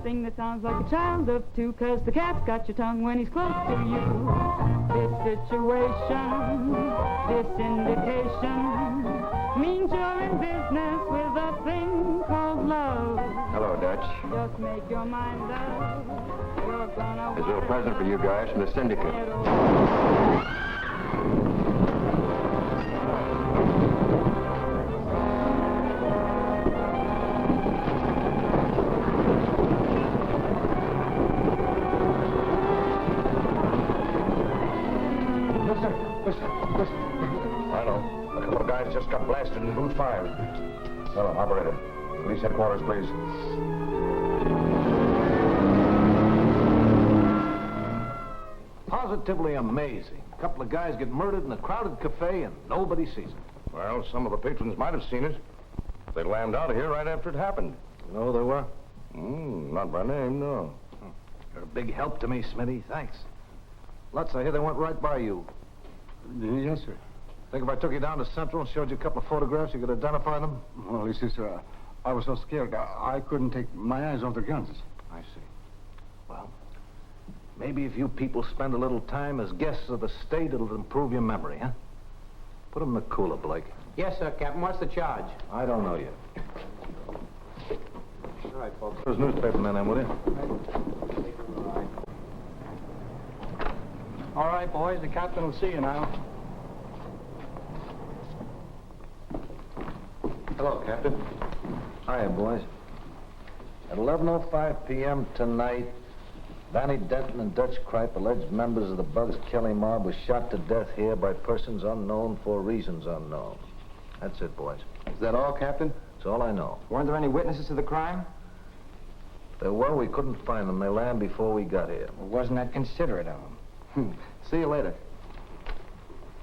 thing that sounds like a child of two, 'cause the cat's got your tongue when he's close to you. This situation, this indication, means you're in business with a thing called love. Hello, Dutch. Just make your mind up. You're gonna There's a little present for you guys from the syndicate. Listen. I know. A couple of guys just got blasted in booth 5. Hello, operator. Police headquarters, please. Positively amazing. A couple of guys get murdered in a crowded cafe and nobody sees it. Well, some of the patrons might have seen it. They lammed out of here right after it happened. You know who they were? Not by name, no. You're a big help to me, Smitty. Thanks. Lutz, I hear they went right by you. Yes, sir. Think if I took you down to Central and showed you a couple of photographs, you could identify them? Well, you see, sir, I was so scared I couldn't take my eyes off the guns. I see. Well, maybe if you people spend a little time as guests of the state, it'll improve your memory, huh? Put them in the cooler, Blake. Yes, sir, Captain. What's the charge? I don't know yet. All right, folks. Those newspapermen in, will you? All right, boys. The captain will see you now. Hello, Captain. Hiya, boys. At 11:05 p.m. tonight, Vanny Denton and Dutch Kripe, alleged members of the Bugs Kelly mob, were shot to death here by persons unknown for reasons unknown. That's it, boys. Is that all, Captain? That's all I know. Weren't there any witnesses to the crime? There were. We couldn't find them. They lammed before we got here. Well, wasn't that considerate of them? See you later.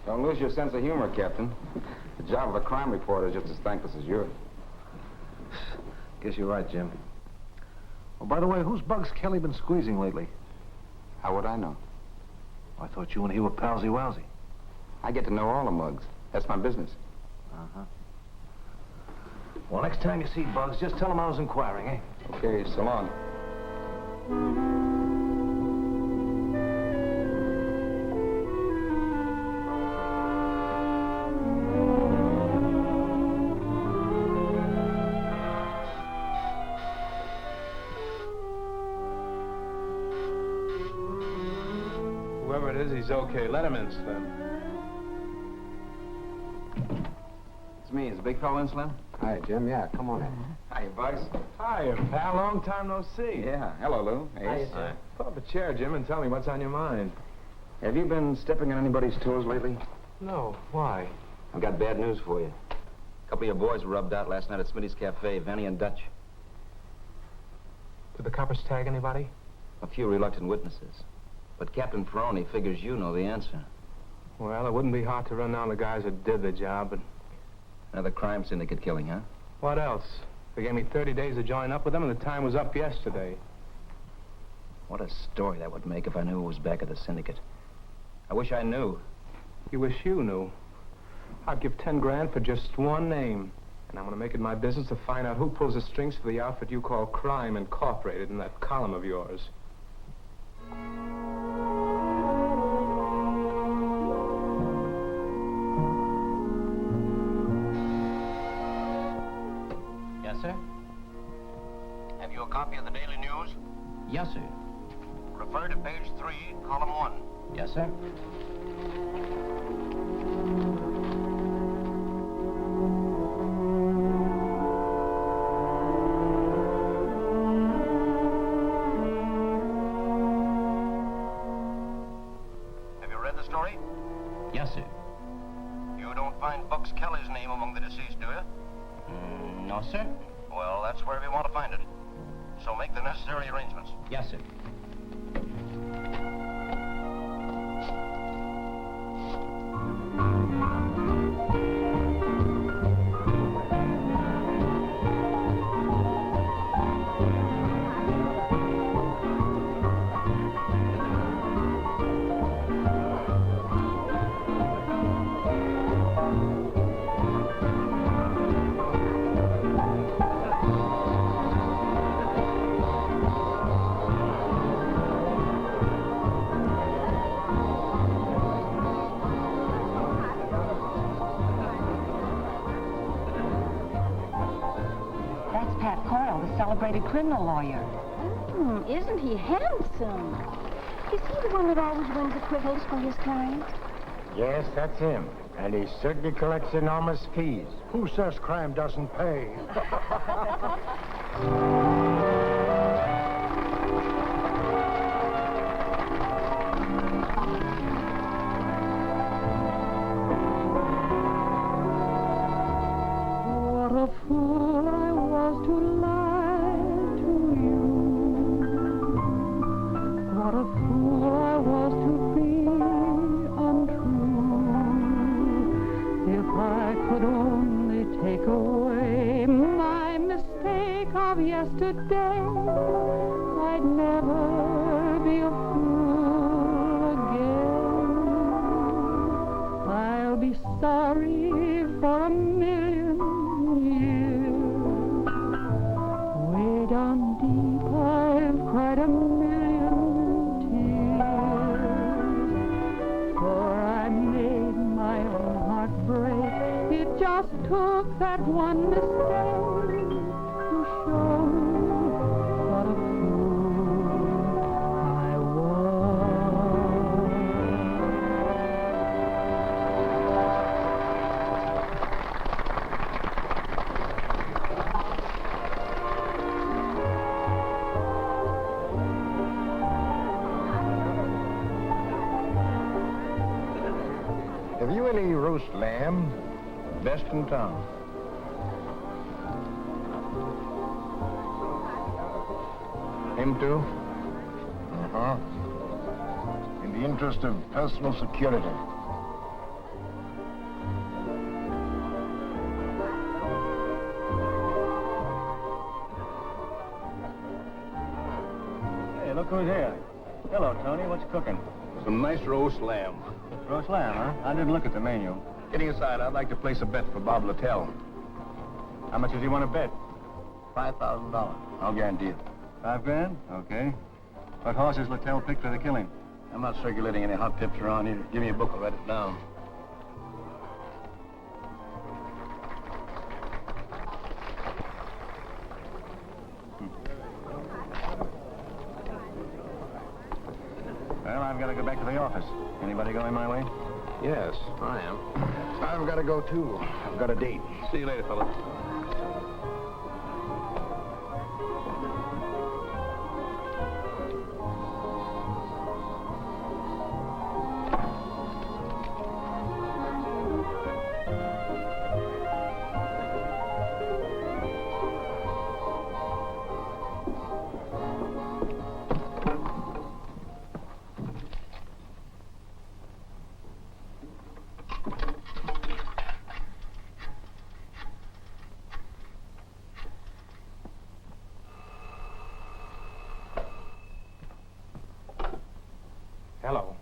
Don't lose your sense of humor, Captain. The job of a crime reporter is just as thankless as yours. Guess you're right, Jim. Oh, by the way, who's Bugs Kelly been squeezing lately? How would I know? I thought you and he were palsy-walsy. I get to know all the mugs. That's my business. Uh-huh. Well, next time you see Bugs, just tell him I was inquiring, eh? Okay, so long. Whoever it is, he's okay. Let him in, Slim. It's me. Is the big fellow in, Slim? Hi, Jim. Yeah, come on in. Hi, Bugs. Hi, pal. Long time no see. Yeah. Hello, Lou. Yes. Pull up a chair, Jim, and tell me what's on your mind. Have you been stepping on anybody's toes lately? No. Why? I've got bad news for you. A couple of your boys were rubbed out last night at Smitty's Cafe, Vanny and Dutch. Did the coppers tag anybody? A few reluctant witnesses. But Captain Peroni figures you know the answer. Well, it wouldn't be hard to run down the guys that did the job, but... Another crime syndicate killing, huh? What else? They gave me 30 days to join up with them, and the time was up yesterday. What a story that would make if I knew who was back of the syndicate. I wish I knew. You wish you knew. I'd give 10 grand for just one name. And I'm going to make it my business to find out who pulls the strings for the outfit you call Crime Incorporated in that column of yours. Yes, sir? Have you a copy of the Daily News? Yes, sir. Refer to page 3, column 1. Yes, sir. Have you read the story? Yes, sir. You don't find Bugs Kelly's name among the deceased, do you? No, sir. Well, that's where we want to find it. So make the necessary arrangements. Yes, sir. celebrated criminal lawyer. Isn't he handsome? Is he the one that always wins acquittals for his clients? Yes, that's him. And he certainly collects enormous fees. Who says crime doesn't pay? What a fool I was to lie to you. What a fool I was to be untrue. If I could only take away my mistake of yesterday, I'd never be a fool again. I'll be sorry for a million years. Way down deep I've cried a million tears. For I made my own heart break. It just took that one mistake to show what a fool I was. Have you any roast lamb? Best in town. Him too? Uh-huh. In the interest of personal security. Hey, look who's here. Hello, Tony. What's cooking? Some nice roast lamb. Roast lamb, huh? I didn't look at the menu. Getting aside, I'd like to place a bet for Bob Littell. How much does he want to bet? $5,000. I'll guarantee it. $5 grand? Okay. What horses Littell picked for the killing? I'm not circulating any hot tips around here. Give me a book, I'll write it down. Well, I've got to go back to the office. Anybody going my way? Yes, I am. I've got to go, too. I've got a date. See you later, fella. Hello.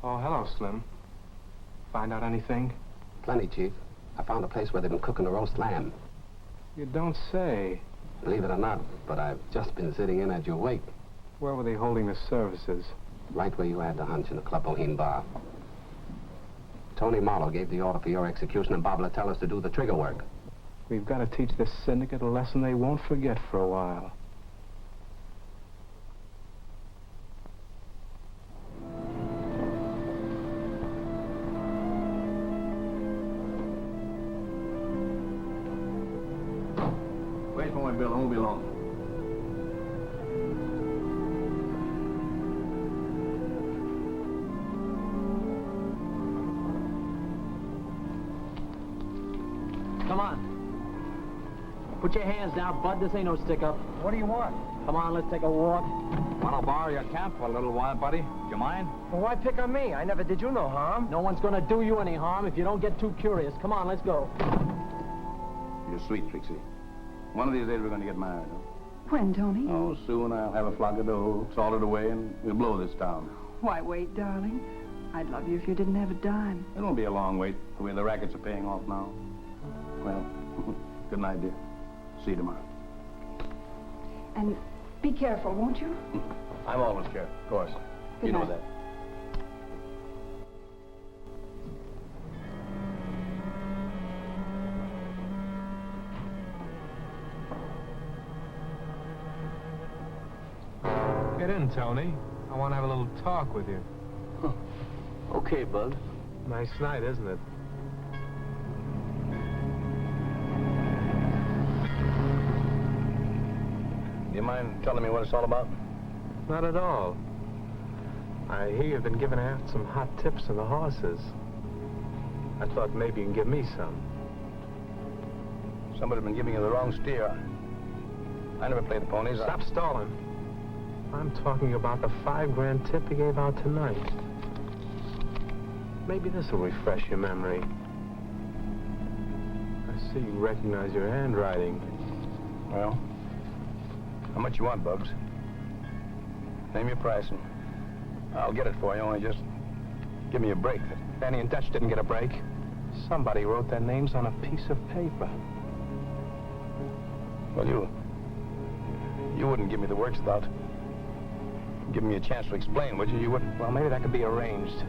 Oh, hello, Slim. Find out anything? Plenty, Chief. I found a place where they've been cooking a roast lamb. You don't say. Believe it or not, but I've just been sitting in at your wake. Where were they holding the services? Right where you had the hunch in the Club Boheme bar. Tony Marlowe gave the order for your execution, and Bob Littell us to do the trigger work. We've got to teach this syndicate a lesson they won't forget for a while. Wait for me, Bill. I won't be long. Come on. Put your hands down, bud. This ain't no stick-up. What do you want? Come on, let's take a walk. Want to borrow your cap for a little while, buddy? Do you mind? Well, why pick on me? I never did you no harm. No one's gonna do you any harm if you don't get too curious. Come on, let's go. You're sweet, Trixie. One of these days we're going to get married, huh? When, Tony? Oh, soon I'll have a flock of dough, salted away, and we'll blow this town. Why, wait, darling. I'd love you if you didn't have a dime. It won't be a long wait, the way the rackets are paying off now. Well, good night, dear. See you tomorrow. And be careful, won't you? I'm always careful, of course. Good You know night. that. Get in, Tony. I want to have a little talk with you. Okay, Bud. Nice night, isn't it? Do you mind telling me what it's all about? Not at all. I hear you've been giving out some hot tips on the horses. I thought maybe you can give me some. Somebody's been giving you the wrong steer. I never played the ponies. Stop stalling. I'm talking about the $5 tip he gave out tonight. Maybe this will refresh your memory. I see you recognize your handwriting. Well, how much you want, Bugs? Name your price and I'll get it for you, only just give me a break. Danny and Dutch didn't get a break. Somebody wrote their names on a piece of paper. Well, you wouldn't give me the works without giving me a chance to explain, would you? You wouldn't? Well, maybe that could be arranged,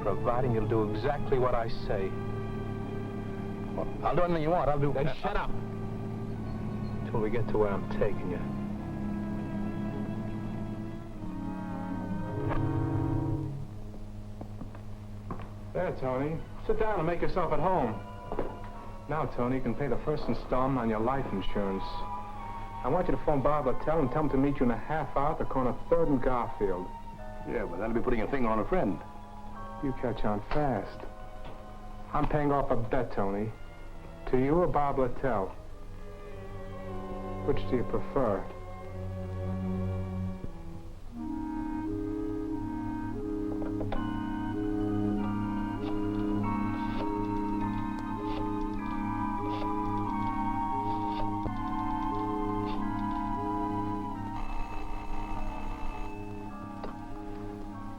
providing you'll do exactly what I say. Well, I'll do anything you want. I'll do... Then shut up until we get to where I'm taking you. There, Tony. Sit down and make yourself at home. Now, Tony, you can pay the first installment on your life insurance. I want you to phone Bob Littell and tell him to meet you in a half hour at the corner of 3rd and Garfield. Yeah, but that'll be putting a finger on a friend. You catch on fast. I'm paying off a bet, Tony. To you or Bob Littell? Which do you prefer?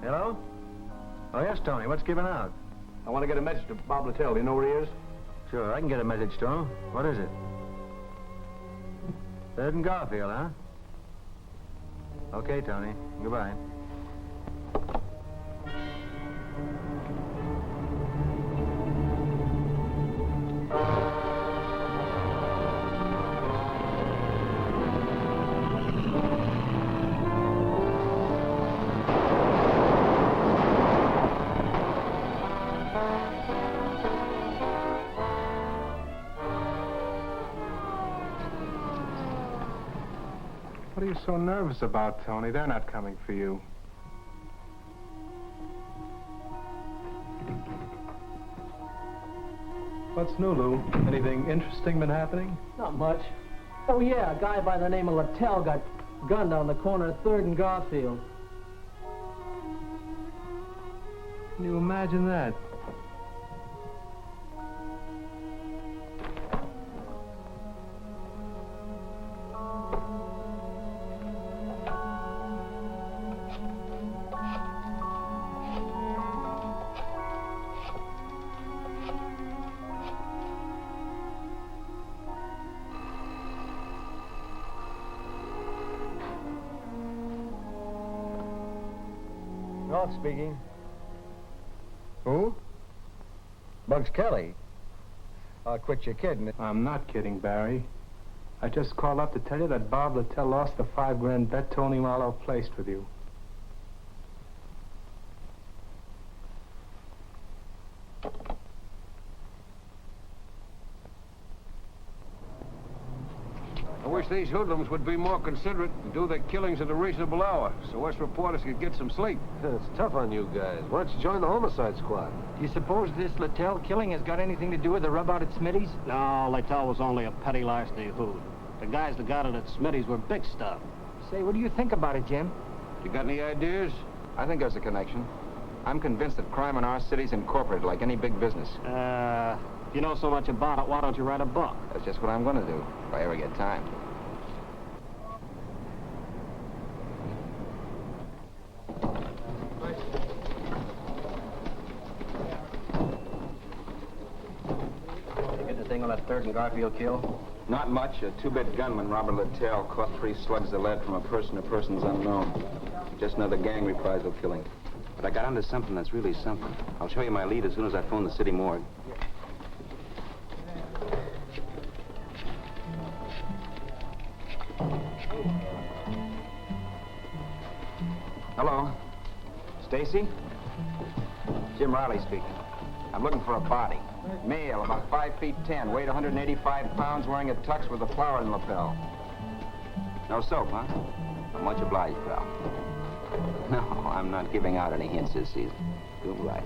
Hello? Oh, yes, Tony. What's giving out? I want to get a message to Bob Littell. Do you know where he is? Sure, I can get a message to him. What is it? 3rd and Garfield, huh? Okay, Tony. Goodbye. What are you so nervous about, Tony? They're not coming for you. What's new, Lou? Anything interesting been happening? Not much. Oh, yeah, a guy by the name of Littell got gunned on the corner of 3rd and Garfield. Can you imagine that? North speaking. Who? Bugs Kelly. Quit your kidding. I'm not kidding, Barry. I just called up to tell you that Bob Littell lost the $5 bet Tony Marlowe placed with you. I wish these hoodlums would be more considerate and do their killings at a reasonable hour, so us reporters could get some sleep. It's tough on you guys. Why don't you join the homicide squad? Do you suppose this Littell killing has got anything to do with the rub-out at Smitty's? No, Littell was only a petty larceny hood. The guys that got it at Smitty's were big stuff. Say, what do you think about it, Jim? You got any ideas? I think there's a connection. I'm convinced that crime in our city's incorporated like any big business. If you know so much about it, why don't you write a book? That's just what I'm going to do, if I ever get time. Anything on that 3rd and Garfield kill? Not much. A two-bit gunman, Robert Littell, caught 3 slugs of lead from a person to persons unknown. Just another gang reprisal killing. But I got onto something that's really something. I'll show you my lead as soon as I phone the city morgue. Hello. Stacy? Jim Riley speaking. I'm looking for a body. Male, about 5'10", weight 185 pounds, wearing a tux with a flower in the lapel. No soap, huh? I'm much obliged, pal. No, I'm not giving out any hints this season. Do right.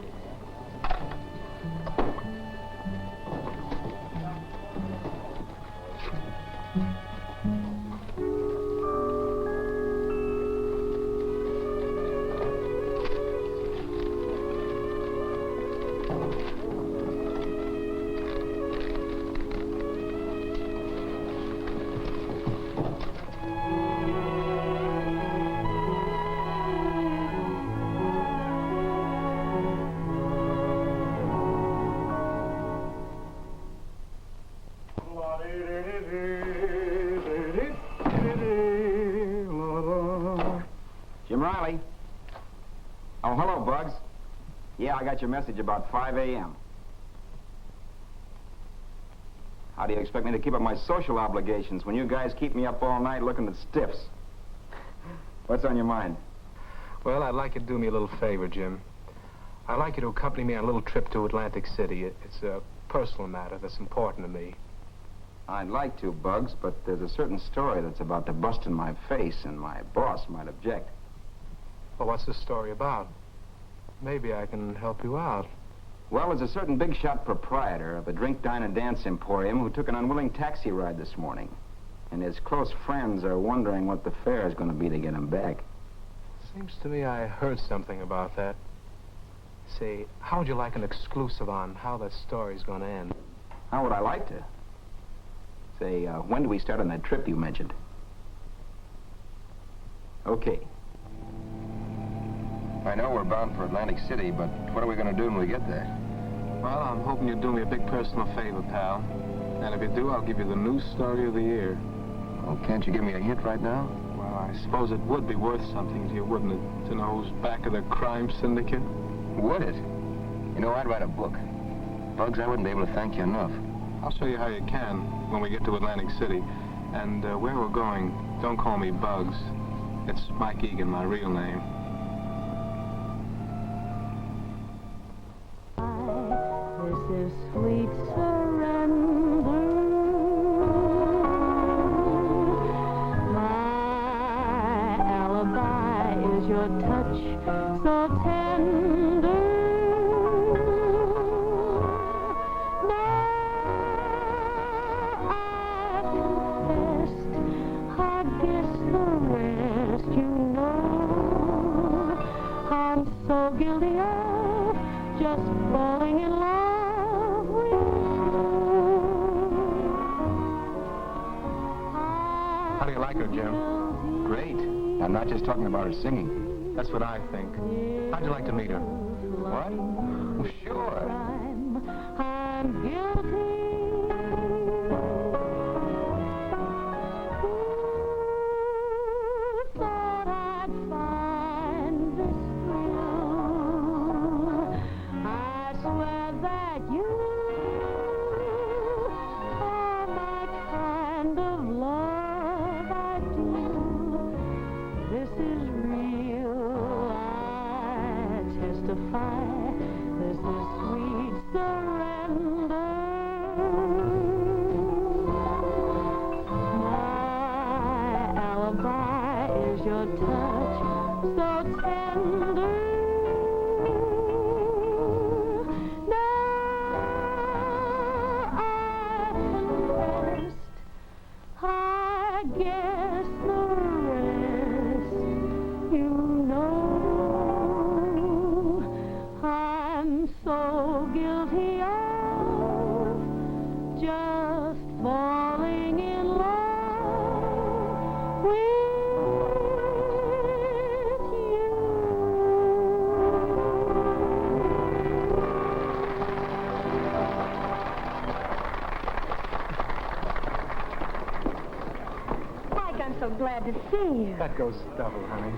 Jim Riley. Oh, hello, Bugs. Yeah, I got your message about 5 a.m. How do you expect me to keep up my social obligations when you guys keep me up all night looking at stiffs? What's on your mind? Well, I'd like you to do me a little favor, Jim. I'd like you to accompany me on a little trip to Atlantic City. It's a personal matter that's important to me. I'd like to, Bugs, but there's a certain story that's about to bust in my face, and my boss might object. Well, what's the story about? Maybe I can help you out. Well, there's a certain big-shot proprietor of a drink, dine, and dance emporium who took an unwilling taxi ride this morning. And his close friends are wondering what the fare is going to be to get him back. Seems to me I heard something about that. Say, how would you like an exclusive on how that story's going to end? How would I like to? Say, when do we start on that trip you mentioned? Okay. I know we're bound for Atlantic City, but what are we going to do when we get there? Well, I'm hoping you'll do me a big personal favor, pal. And if you do, I'll give you the news story of the year. Well, can't you give me a hint right now? Well, I suppose it would be worth something to you, wouldn't it? To know who's back of the crime syndicate? Would it? You know, I'd write a book. Bugs, I wouldn't be able to thank you enough. I'll show you how you can when we get to Atlantic City. And where we're going, don't call me Bugs. It's Mike Egan, my real name. This is sweet surrender. My alibi is your touch so tender. So guilty of just falling in love with you. How do you like her, Jim? Great. I'm not just talking about her singing. That's what I think. How'd you like to meet her? What? Well, sure. I'm guilty. This is sweet surrender. My alibi is your touch so tender. Now I confessed, I guess the rest you know. I'm so guilty of just falling in love with you. Mike, I'm so glad to see you. That goes double, honey.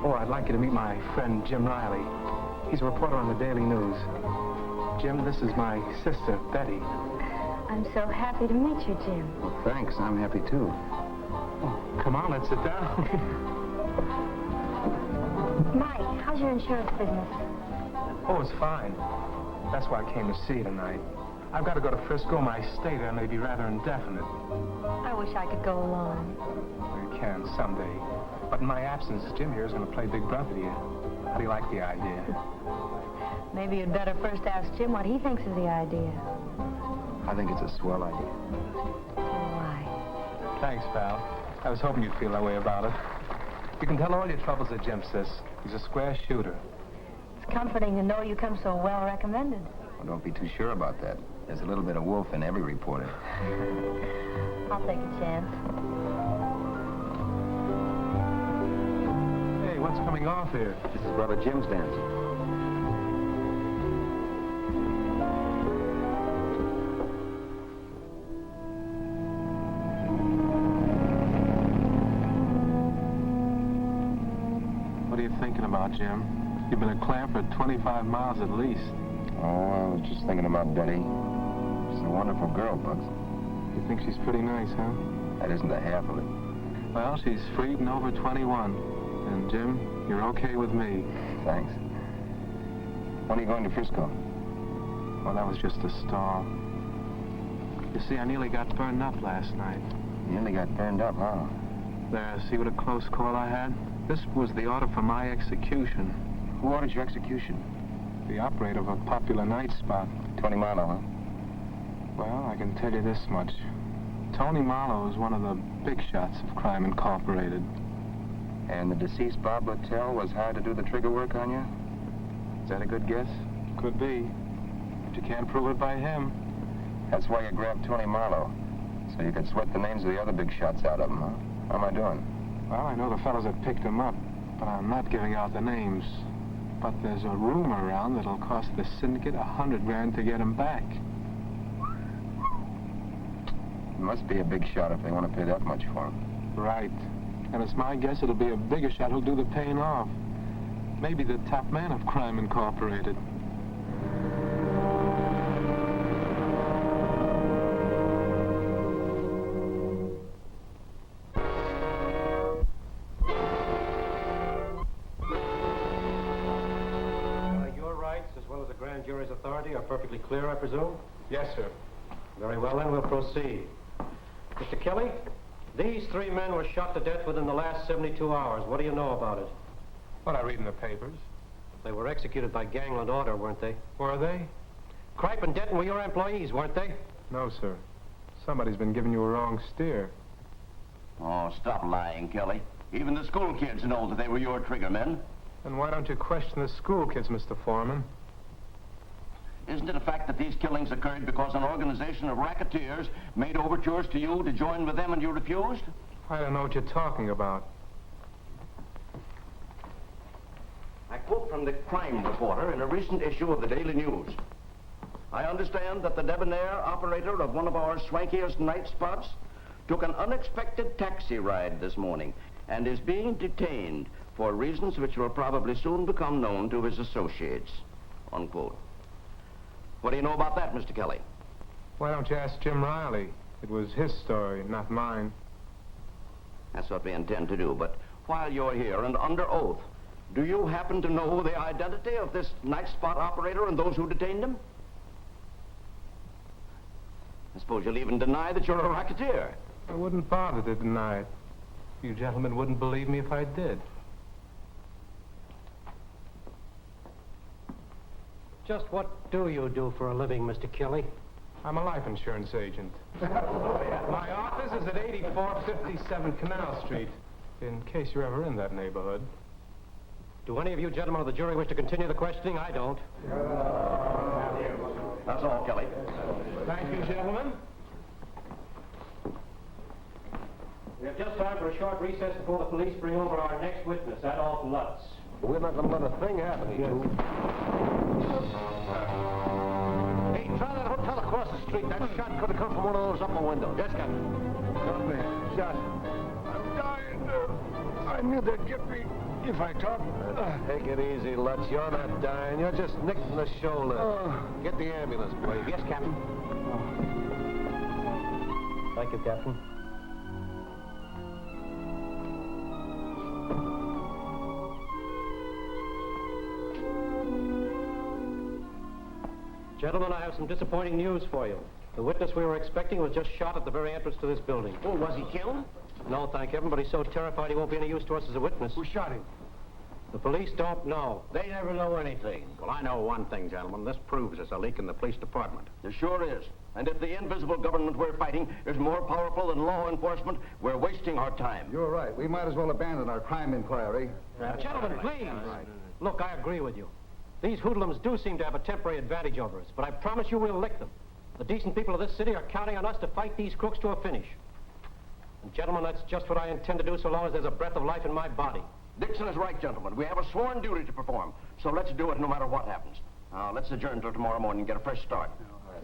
Oh, I'd like you to meet my friend Jim Riley. He's a reporter on the Daily News. Jim, this is my sister, Betty. I'm so happy to meet you, Jim. Well, thanks. I'm happy, too. Oh, come on, let's sit down. Mike, how's your insurance business? Oh, it's fine. That's why I came to see you tonight. I've got to go to Frisco. My stay there may be rather indefinite. I wish I could go along. You can someday. But in my absence, Jim here is going to play Big Brother to you. How do you like the idea? Maybe you'd better first ask Jim what he thinks of the idea. I think it's a swell idea. Why? Thanks, pal. I was hoping you'd feel that way about it. You can tell all your troubles to Jim, sis. He's a square shooter. It's comforting to know you come so well recommended. Well, don't be too sure about that. There's a little bit of wolf in every reporter. I'll take a chance. Hey, what's coming off here? This is Brother Jim's dance. What are you thinking about, Jim? You've been at Clanford 25 miles at least. Oh, I was just thinking about Betty. She's a wonderful girl, Bugs. You think she's pretty nice, huh? That isn't the half of it. Well, she's freed and over 21. And, Jim, you're okay with me. Thanks. When are you going to Frisco? Well, that was just a stall. You see, I nearly got burned up last night. You nearly got burned up, huh? There, see what a close call I had? This was the order for my execution. Who ordered your execution? The operator of a popular night spot. Tony Marlowe, huh? Well, I can tell you this much. Tony Marlowe is one of the big shots of Crime Incorporated. And the deceased Bob Littell was hired to do the trigger work on you? Is that a good guess? Could be. But you can't prove it by him. That's why you grabbed Tony Marlowe. So you could sweat the names of the other big shots out of him, huh? How am I doing? Well, I know the fellows that picked him up, but I'm not giving out the names. But there's a rumor around that'll cost the syndicate $100,000 to get him back. It must be a big shot if they want to pay that much for him. Right. And it's my guess it'll be a bigger shot who'll do the paying off. Maybe the top man of Crime Incorporated. Jury's authority are perfectly clear, I presume? Yes, sir. Very well, then we'll proceed. Mr. Kelly, these three men were shot to death within the last 72 hours. What do you know about it? What I read in the papers. They were executed by gangland order, weren't they? Were they? Kripe and Denton were your employees, weren't they? No, sir. Somebody's been giving you a wrong steer. Oh, stop lying, Kelly. Even the school kids know that they were your trigger men. Then why don't you question the school kids, Mr. Foreman? Isn't it a fact that these killings occurred because an organization of racketeers made overtures to you to join with them and you refused? I don't know what you're talking about. I quote from the crime reporter in a recent issue of the Daily News. I understand that the debonair operator of one of our swankiest night spots took an unexpected taxi ride this morning and is being detained for reasons which will probably soon become known to his associates. Unquote. What do you know about that, Mr. Kelly? Why don't you ask Jim Riley? It was his story, not mine. That's what we intend to do, but while you're here and under oath, do you happen to know the identity of this night spot operator and those who detained him? I suppose you'll even deny that you're a racketeer. I wouldn't bother to deny it. You gentlemen wouldn't believe me if I did. Just what do you do for a living, Mr. Kelly? I'm a life insurance agent. My office is at 8457 Canal Street, in case you're ever in that neighborhood. Do any of you gentlemen of the jury wish to continue the questioning? I don't. That's all, Kelly. Thank you, gentlemen. We have just time for a short recess before the police bring over our next witness, Adolph Lutz. We're not going to let a thing happen here. Hey, try that hotel across the street. That shot could have come from one of those upper windows. Yes, Captain. Come there. Shot. I'm dying. I knew they'd get me if I talked. Take it easy, Lutz. You're not dying. You're just nicked in the shoulder. Get the ambulance, please. Yes, Captain. Thank you, Captain. Gentlemen, I have some disappointing news for you. The witness we were expecting was just shot at the very entrance to this building. Oh, was he killed? No, thank heaven, but he's so terrified he won't be any use to us as a witness. Who shot him? The police don't know. They never know anything. Well, I know one thing, gentlemen. This proves there's a leak in the police department. There sure is. And if the invisible government we're fighting is more powerful than law enforcement, we're wasting our time. You're right. We might as well abandon our crime inquiry. Gentlemen, please. Look, I agree with you. These hoodlums do seem to have a temporary advantage over us, but I promise you we'll lick them. The decent people of this city are counting on us to fight these crooks to a finish. And gentlemen, that's just what I intend to do so long as there's a breath of life in my body. Dixon is right, gentlemen. We have a sworn duty to perform, so let's do it no matter what happens. Now, let's adjourn till tomorrow morning and get a fresh start.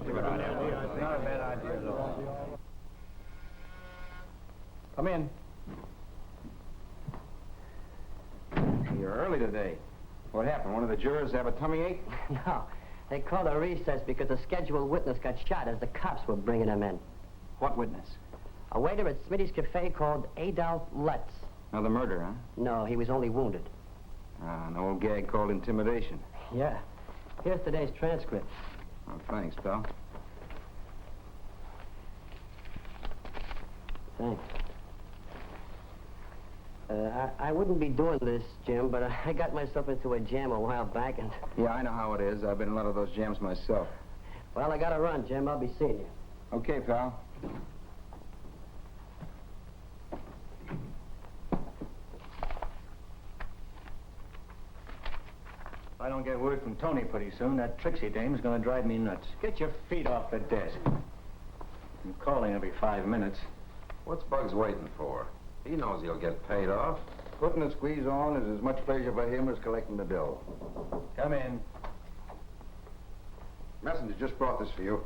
Not a bad idea at all. Come in. You're early today. What happened? One of the jurors have a tummy ache? No. They called a recess because a scheduled witness got shot as the cops were bringing him in. What witness? A waiter at Smitty's Cafe called Adolf Lutz. Another murder, huh? No, he was only wounded. An old gag called intimidation. Yeah. Here's today's transcript. Oh, thanks, pal. Thanks. I wouldn't be doing this, Jim, but I got myself into a jam a while back and... Yeah, I know how it is. I've been in a lot of those jams myself. Well, I gotta run, Jim. I'll be seeing you. Okay, pal. If I don't get word from Tony pretty soon, that Trixie dame's gonna drive me nuts. Get your feet off the desk. I'm calling every 5 minutes. What's Bugs waiting for? He knows he'll get paid off. Putting the squeeze on is as much pleasure for him as collecting the bill. Come in. Messenger just brought this for you.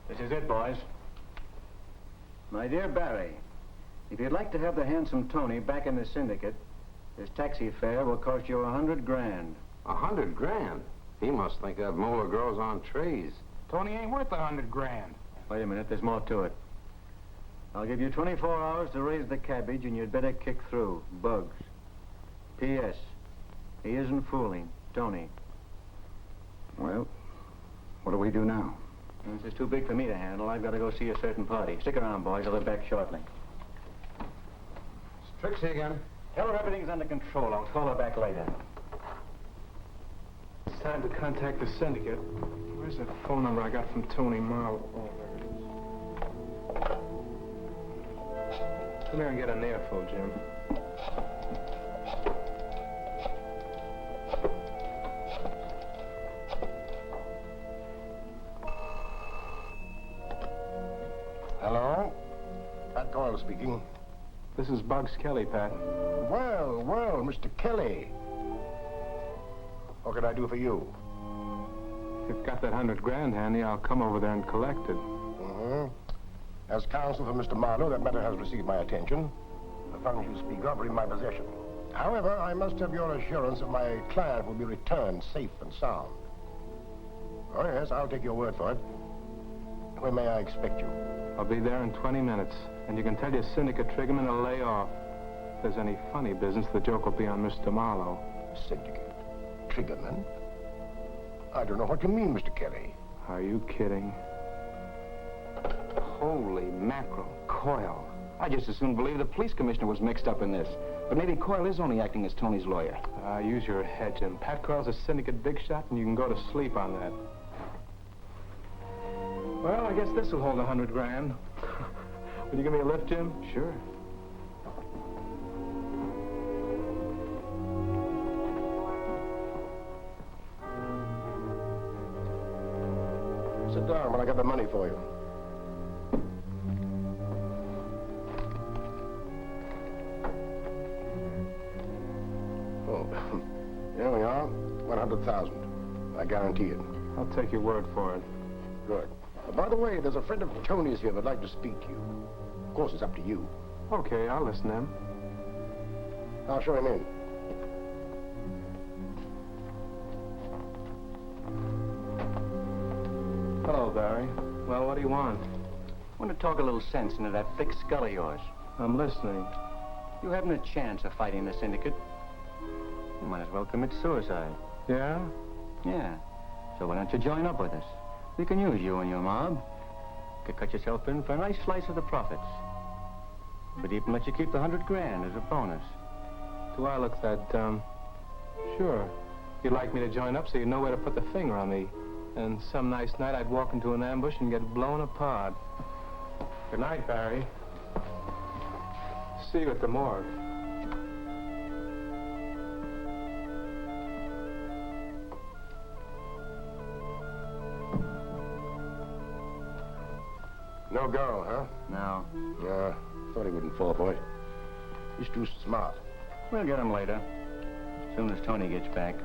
This is it, boys. My dear Barry, if you'd like to have the handsome Tony back in the syndicate, this taxi fare will cost you $100 grand. $100 grand? He must think that molar grows on trees. Tony ain't worth $100 grand. Wait a minute, there's more to it. I'll give you 24 hours to raise the cabbage, and you'd better kick through. Bugs. P.S. He isn't fooling. Tony. Well, what do we do now? This is too big for me to handle. I've got to go see a certain party. Stick around, boys. I'll be back shortly. It's Trixie again. Tell her everything's under control. I'll call her back later. It's time to contact the syndicate. Where's that phone number I got from Tony Marlowe? Oh, there it is. Come here and get an earful, Jim. Hello? Pat Coyle speaking. This is Bugs Kelly, Pat. Well, Mr. Kelly. What can I do for you? If you've got that $100 grand handy, I'll come over there and collect it. As counsel for Mr. Marlowe, that matter has received my attention. The funds you speak of are in my possession. However, I must have your assurance that my client will be returned safe and sound. Oh, yes, I'll take your word for it. When may I expect you? I'll be there in 20 minutes, and you can tell your syndicate triggerman to lay off. If there's any funny business, the joke will be on Mr. Marlowe. Syndicate? Triggerman? I don't know what you mean, Mr. Kelly. Are you kidding? Holy mackerel. Coyle. I just as soon believe the police commissioner was mixed up in this. But maybe Coyle is only acting as Tony's lawyer. Use your head, Jim. Pat Coyle's a syndicate big shot, and you can go to sleep on that. Well, I guess this will hold $100 grand. Will you give me a lift, Jim? Sure. Sit down when I get the money for you. Oh, here we are. 100,000. I guarantee it. I'll take your word for it. Good. By the way, there's a friend of Tony's here that'd like to speak to you. Of course, it's up to you. Okay, I'll listen to him. I'll show him in. Hello, Barry. Well, what do you want? I want to talk a little sense into that thick skull of yours. I'm listening. You haven't a chance of fighting the syndicate. You might as well commit suicide. Yeah? Yeah. So why don't you join up with us? We can use you and your mob. You could cut yourself in for a nice slice of the profits. We'd even let you keep the 100 grand as a bonus. Do I look that dumb? Sure. You'd like me to join up so you know where to put the finger on me. And some nice night I'd walk into an ambush and get blown apart. Good night, Barry. See you at the morgue. No go, huh? No. Yeah, thought he wouldn't fall for it. He's too smart. We'll get him later. As soon as Tony gets back.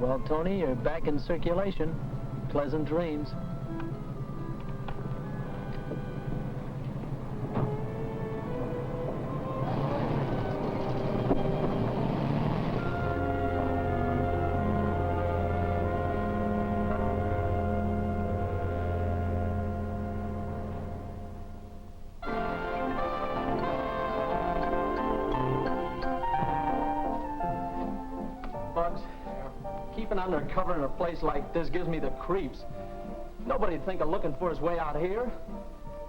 Well, Tony, you're back in circulation. Pleasant dreams. Bugs, keeping undercover in a place like this gives me the creeps. Nobody'd think of looking for his way out here.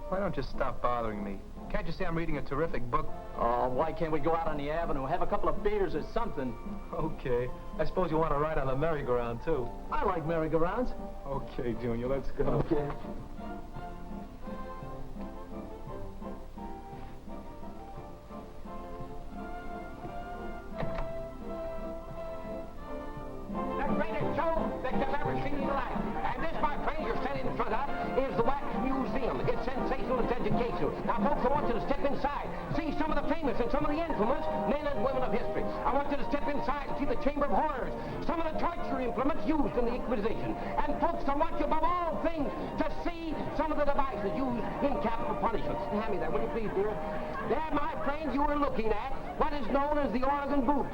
Why don't you stop bothering me? Can't you see I'm reading a terrific book? Oh, why can't we go out on the avenue, have a couple of beers or something? Okay. I suppose you want to ride on the merry-go-round, too. I like merry-go-rounds. Okay, Junior, let's go. Okay. The greatest show that you've ever seen in your life. And this, my friend, you're standing in front of is the Wax Museum. It's sensational, it's educational. Now, folks, I want you to step inside, see some of the famous and some of the infamous men and women of history. I want you to step inside and see the Chamber of Horrors, some of the torture implements used in the Inquisition. And, folks, I want you, above all things, to see some of the devices used in capital punishment. Hand me that, will you please, dear? There, my friend, you are looking at what is known as the Oregon boot.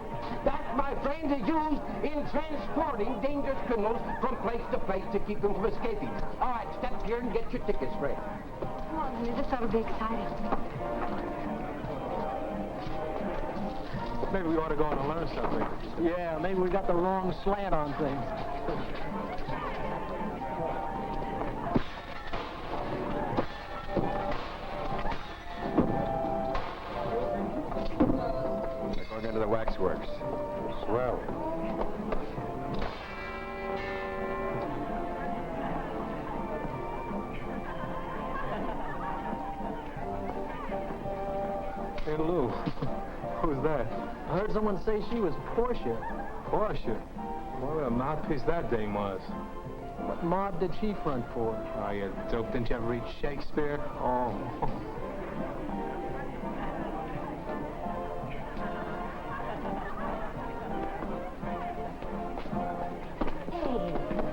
That, my friend, is used in transporting dangerous criminals from place to place to keep them from escaping. All right, step here and get your tickets, Fred. Come on, honey, this ought to be exciting. Maybe we ought to go in and learn something. Yeah, maybe we got the wrong slant on things. We're going into the waxworks. Swell. Hey, Lou. Who's that? I heard someone say she was Portia. Portia. What a mouthpiece that dame was. What mob did she front for? Oh, you dope. Didn't you ever read Shakespeare? Oh.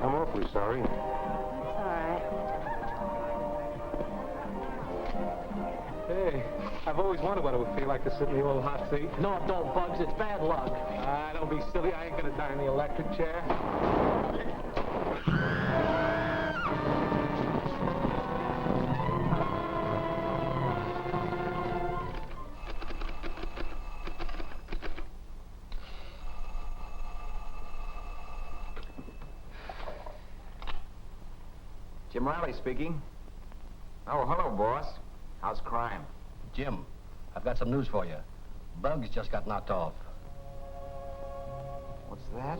I'm awfully sorry. It's all right. Hey, I've always wondered what it would feel like to sit in the old hot seat. No, it don't, Bugs. It's bad luck. Don't be silly. I ain't gonna die in the electric chair. Jim Riley speaking. Oh, hello, boss. How's crime? Jim, I've got some news for you. Bugs just got knocked off. What's that?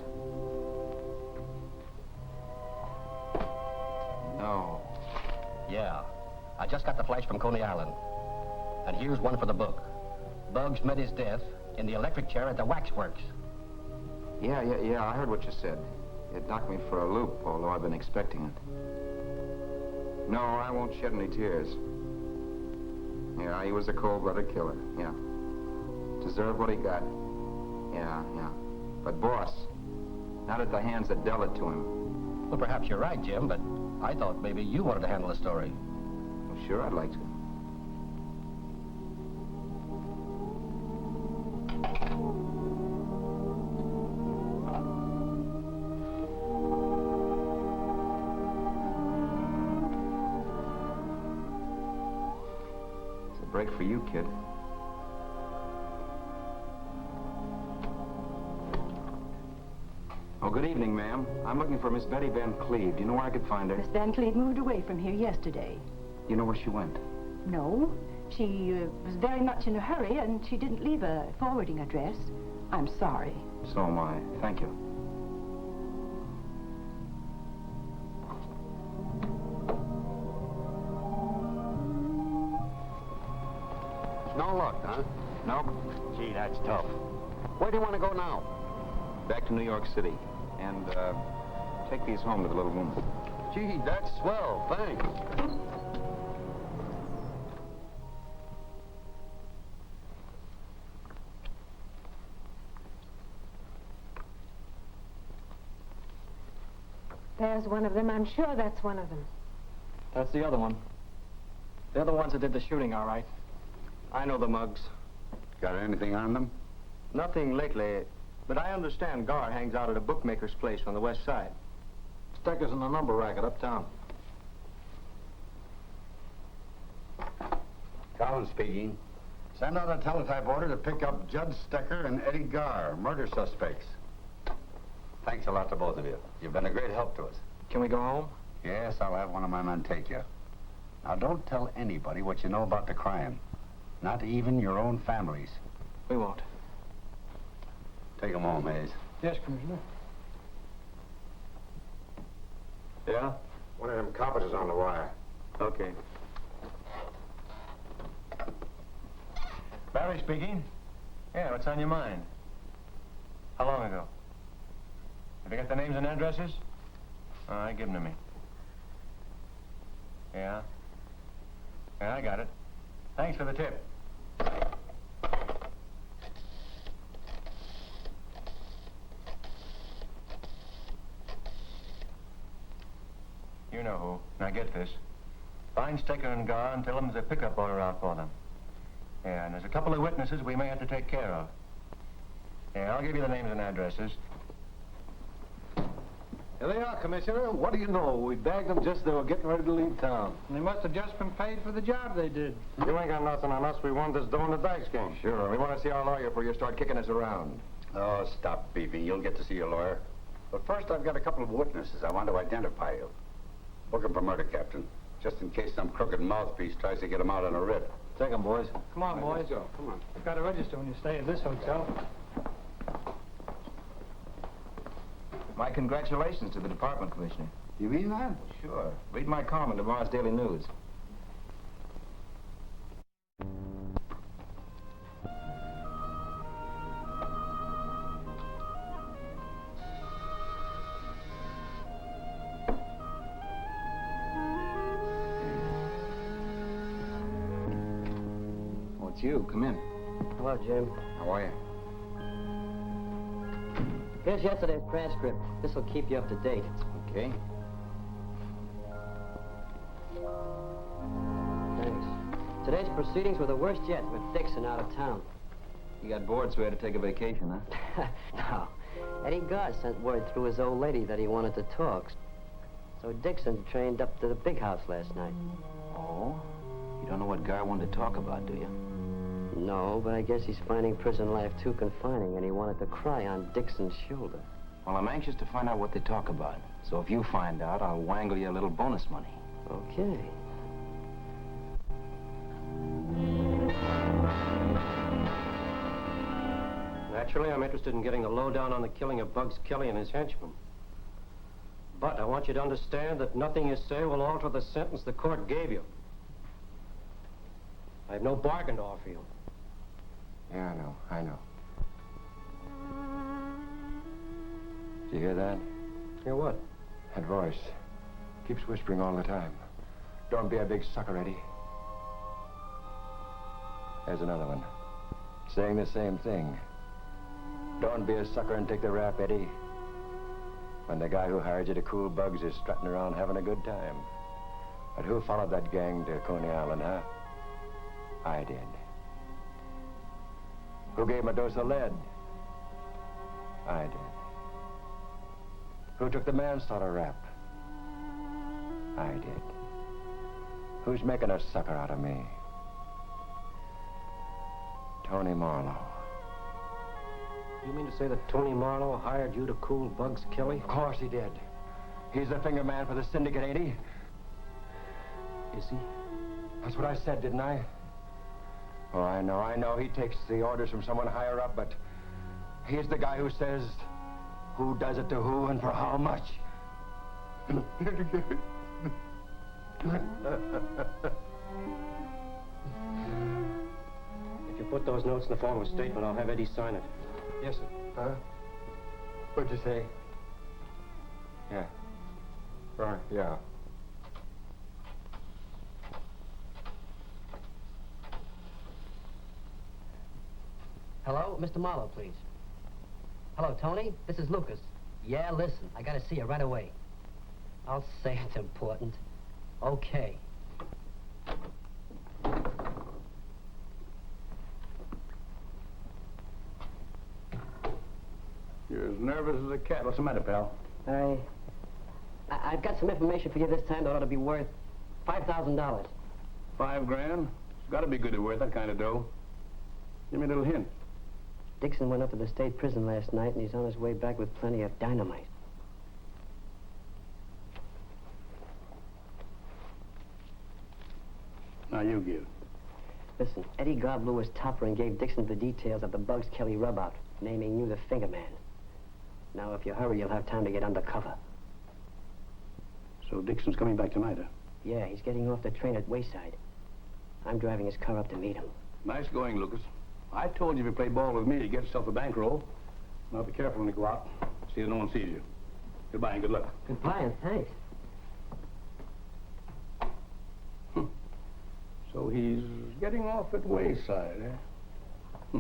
No. Yeah. I just got the flash from Coney Island. And here's one for the book. Bugs met his death in the electric chair at the waxworks. Yeah, I heard what you said. It knocked me for a loop, although I've been expecting it. No, I won't shed any tears. Yeah, he was a cold-blooded killer, yeah. Deserved what he got. Yeah. But, boss, not at the hands that dealt it to him. Well, perhaps you're right, Jim, but I thought maybe you wanted to handle the story. Well, sure, I'd like to. Break for you, kid. Oh, good evening, ma'am. I'm looking for Miss Betty Van Cleve. Do you know where I could find her? Miss Van Cleve moved away from here yesterday. You know where she went? No, she was very much in a hurry, and she didn't leave a forwarding address. I'm sorry. So am I. Thank you. No luck, huh? No. Gee, that's tough. Where do you want to go now? Back to New York City. And, take these home to the little woman. Gee, that's swell. Thanks. There's one of them. I'm sure that's one of them. That's the other one. They're the ones that did the shooting, all right. I know the mugs. Got anything on them? Nothing lately, but I understand Gar hangs out at a bookmaker's place on the west side. Stecker's in the number racket uptown. Collins speaking. Send out a teletype order to pick up Judd Stecker and Eddie Gar, murder suspects. Thanks a lot to both of you. You've been a great help to us. Can we go home? Yes, I'll have one of my men take you. Now, don't tell anybody what you know about the crime. Not even your own families. We won't. Take them home, Hayes. Yes, Commissioner. Yeah? One of them coppers is on the wire. Okay. Barry speaking. Yeah, what's on your mind? How long ago? Have you got the names and addresses? All right, give them to me. Yeah? Yeah, I got it. Thanks for the tip. You know who. Now get this. Find Stecker and Gar and tell them there's a pickup order out for them. Yeah, and there's a couple of witnesses we may have to take care of. Yeah, I'll give you the names and addresses. Here they are, Commissioner. What do you know? We bagged them just as they were getting ready to leave town. They must have just been paid for the job they did. You ain't got nothing on us. We won this dough in the dice game. Sure. We want to see our lawyer before you start kicking us around. Oh, stop beefing. You'll get to see your lawyer. But first, I've got a couple of witnesses I want to identify you. Book 'em for murder, Captain. Just in case some crooked mouthpiece tries to get 'em out on a writ. Take them, boys. Come on, boys. Let's go. Come on. You've got to register when you stay at this hotel. My congratulations to the department, Commissioner. You mean that? Sure. Read my column in tomorrow's Daily News. Oh, it's you. Come in. Hello, Jim. How are you? Here's yesterday's transcript. This will keep you up to date. Okay. Thanks. Today's proceedings were the worst yet with Dixon out of town. You got bored, so we had to take a vacation, huh? No. Eddie Gar sent word through his old lady that he wanted to talk. So Dixon trained up to the big house last night. Oh? You don't know what Gar wanted to talk about, do you? No, but I guess he's finding prison life too confining, and he wanted to cry on Dixon's shoulder. Well, I'm anxious to find out what they talk about. So if you find out, I'll wangle you a little bonus money. Okay. Naturally, I'm interested in getting the lowdown on the killing of Bugs Kelly and his henchmen. But I want you to understand that nothing you say will alter the sentence the court gave you. I have no bargain to offer you. Yeah, I know. Did you hear that? Hear what? That voice. Keeps whispering all the time. Don't be a big sucker, Eddie. There's another one. Saying the same thing. Don't be a sucker and take the rap, Eddie. When the guy who hired you to cool Bugs is strutting around having a good time. But who followed that gang to Coney Island, huh? I did. Who gave him a dose of lead? I did. Who took the manslaughter rap? I did. Who's making a sucker out of me? Tony Marlowe. You mean to say that Tony Marlowe hired you to cool Bugs Kelly? Of course he did. He's the finger man for the syndicate, ain't he? Is he? That's what I said, didn't I? Oh, I know. He takes the orders from someone higher up, but he's the guy who says who does it to who and for how much. If you put those notes in the form of a statement, I'll have Eddie sign it. Yes, sir. Huh? What'd you say? Yeah. Right, yeah. Hello, Mr. Marlowe, please. Hello, Tony. This is Lucas. Yeah, listen, I gotta see you right away. I'll say it's important. Okay. You're as nervous as a cat. What's the matter, pal? I've got some information for you this time that ought to be worth $5,000. $5 grand? It's got to be good at worth that kind of dough. Give me a little hint. Dixon went up to the state prison last night, and he's on his way back with plenty of dynamite. Now, you give. Listen, Eddie Gobb blew his topper and gave Dixon the details of the Bugs Kelly rub-out, naming you the finger man. Now, if you hurry, you'll have time to get undercover. So Dixon's coming back tonight, huh? Yeah, he's getting off the train at Wayside. I'm driving his car up to meet him. Nice going, Lucas. I told you if you play ball with me, you get yourself a bankroll. Now, be careful when you go out. See that no one sees you. Goodbye and good luck. Goodbye and thanks. So he's getting off at Wayside, eh?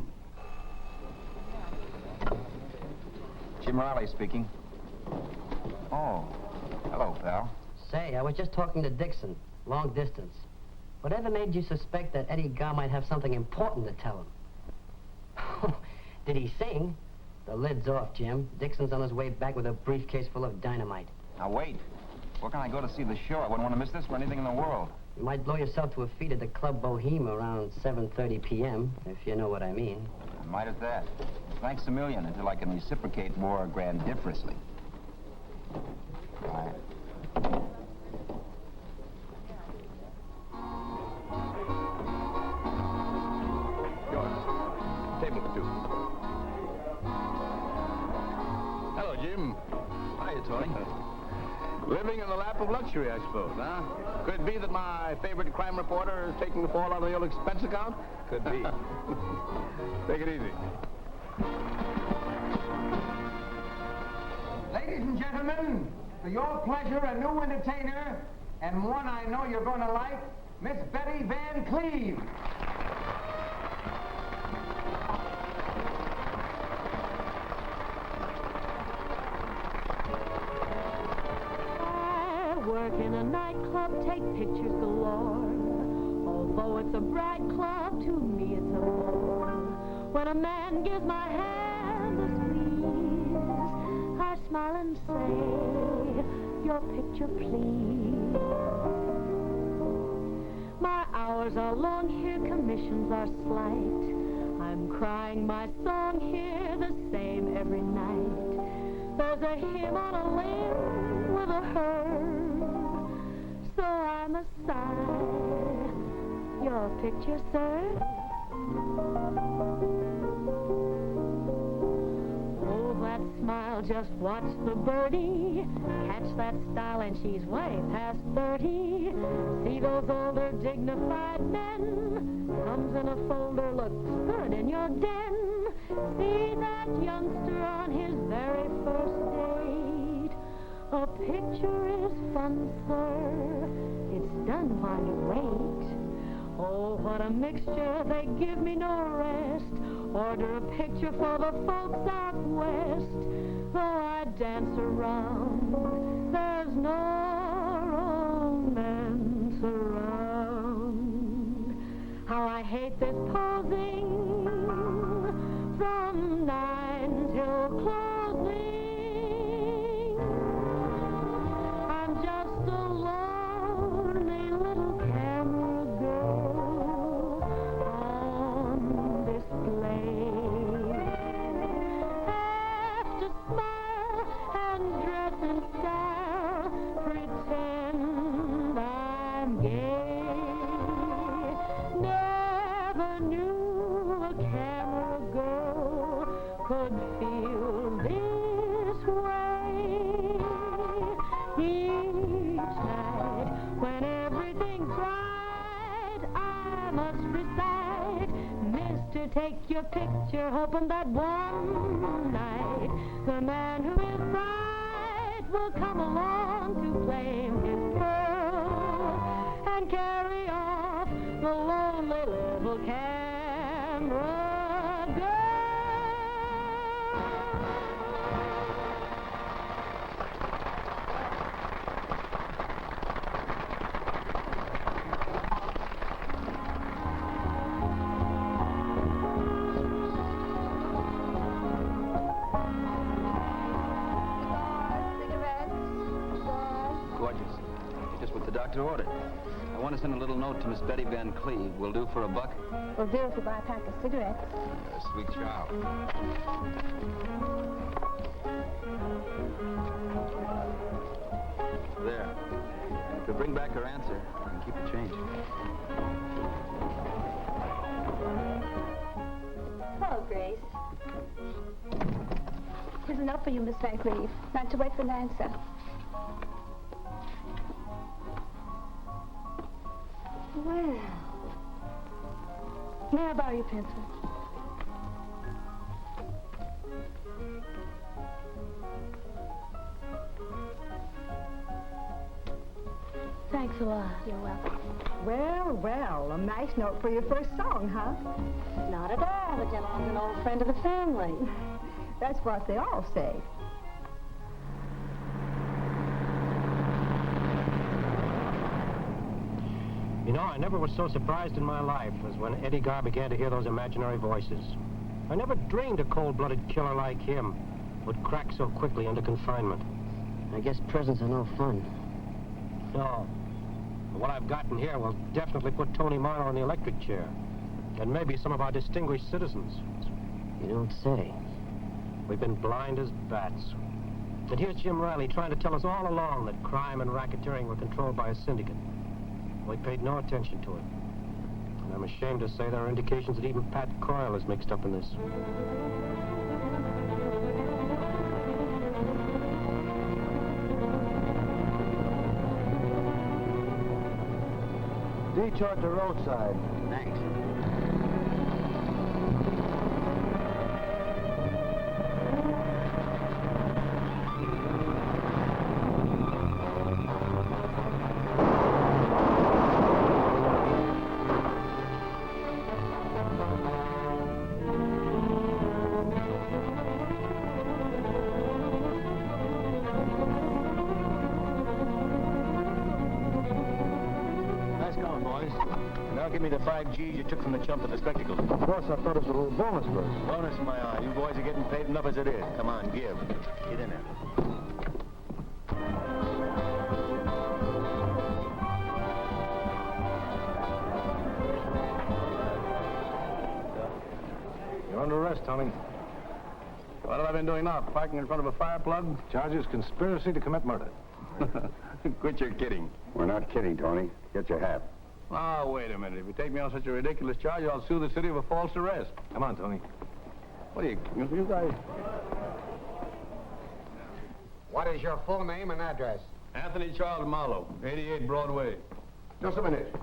Jim Riley speaking. Oh, hello, pal. Say, I was just talking to Dixon, long distance. Whatever made you suspect that Eddie Gobb might have something important to tell him? Did he sing? The lid's off, Jim. Dixon's on his way back with a briefcase full of dynamite. Now, wait. Where can I go to see the show? I wouldn't want to miss this for anything in the world. You might blow yourself to a feat at the Club Boheme around 7:30 p.m., if you know what I mean. I might at that. Thanks a million until I can reciprocate more grandiferously. Bye. Table for two. Hello, Jim. Hiya, Tony. Living in the lap of luxury, I suppose, huh? Could it be that my favorite crime reporter is taking the fall out of the old expense account? Could be. Take it easy. Ladies and gentlemen, for your pleasure, a new entertainer, and one I know you're going to like, Miss Betty Van Cleve. Work in a nightclub, take pictures galore. Although it's a bright club, to me it's a bore. When a man gives my hand a squeeze, I smile and say, your picture please. My hours are long here, commissions are slight. I'm crying my song here, the same every night. There's a hymn on a limb with a herb, so I must sigh. Your picture, sir? Oh, that smile, just watch the birdie. Catch that style and she's way past 30. See those older dignified men. Comes in a folder, looks good in your den. See that youngster on his very first date. A picture is fun, sir. It's done while you wait. Oh, what a mixture, they give me no rest. Order a picture for the folks out west. Though I dance around, there's no romance around. How I hate this posing from 9 till closing. I'm just a lonely little camera girl on this never knew a camera girl could feel this way. Each night, when everything's right, I must recite, Mister, take your picture, hoping that one night the man who is right will come along to claim his girl and carry off the lonely little camera girl. Gorgeous. Just what the doctor ordered. I want to send a little note to Miss Betty Van Cleve. Will do for $1. Will do if you buy a pack of cigarettes. Sweet child. There. And if you bring back her answer, you can keep the change. Hello, Grace. Here's a note for you, Miss Van Cleve. Not to wait for an answer. Well. May I borrow your pencil? Thanks a lot. You're welcome. Well, well, a nice note for your first song, huh? Not at all. The gentleman's an old friend of the family. That's what they all say. You know, I never was so surprised in my life as when Eddie Garr began to hear those imaginary voices. I never dreamed a cold-blooded killer like him would crack so quickly under confinement. I guess prisons are no fun. No. But what I've gotten here will definitely put Tony Marlowe in the electric chair. And maybe some of our distinguished citizens. You don't say. We've been blind as bats. And here's Jim Riley trying to tell us all along that crime and racketeering were controlled by a syndicate. We paid no attention to it. And I'm ashamed to say there are indications that even Pat Coyle is mixed up in this. Detour at the roadside. Thanks. Now give me the 5 G's you took from the chump at the spectacles. Of course, I thought it was a little bonus for us. Bonus in my eye. You boys are getting paid enough as it is. Come on, give. Get in there. You're under arrest, Tony. What have I been doing now? Parking in front of a fire plug? Charges conspiracy to commit murder. Quit your kidding. We're not kidding, Tony. Get your hat. Oh, wait a minute. If you take me on such a ridiculous charge, I'll sue the city of a false arrest. Come on, Tony. What are you guys... What is your full name and address? Anthony Charles Marlowe, 88 Broadway. Just a minute.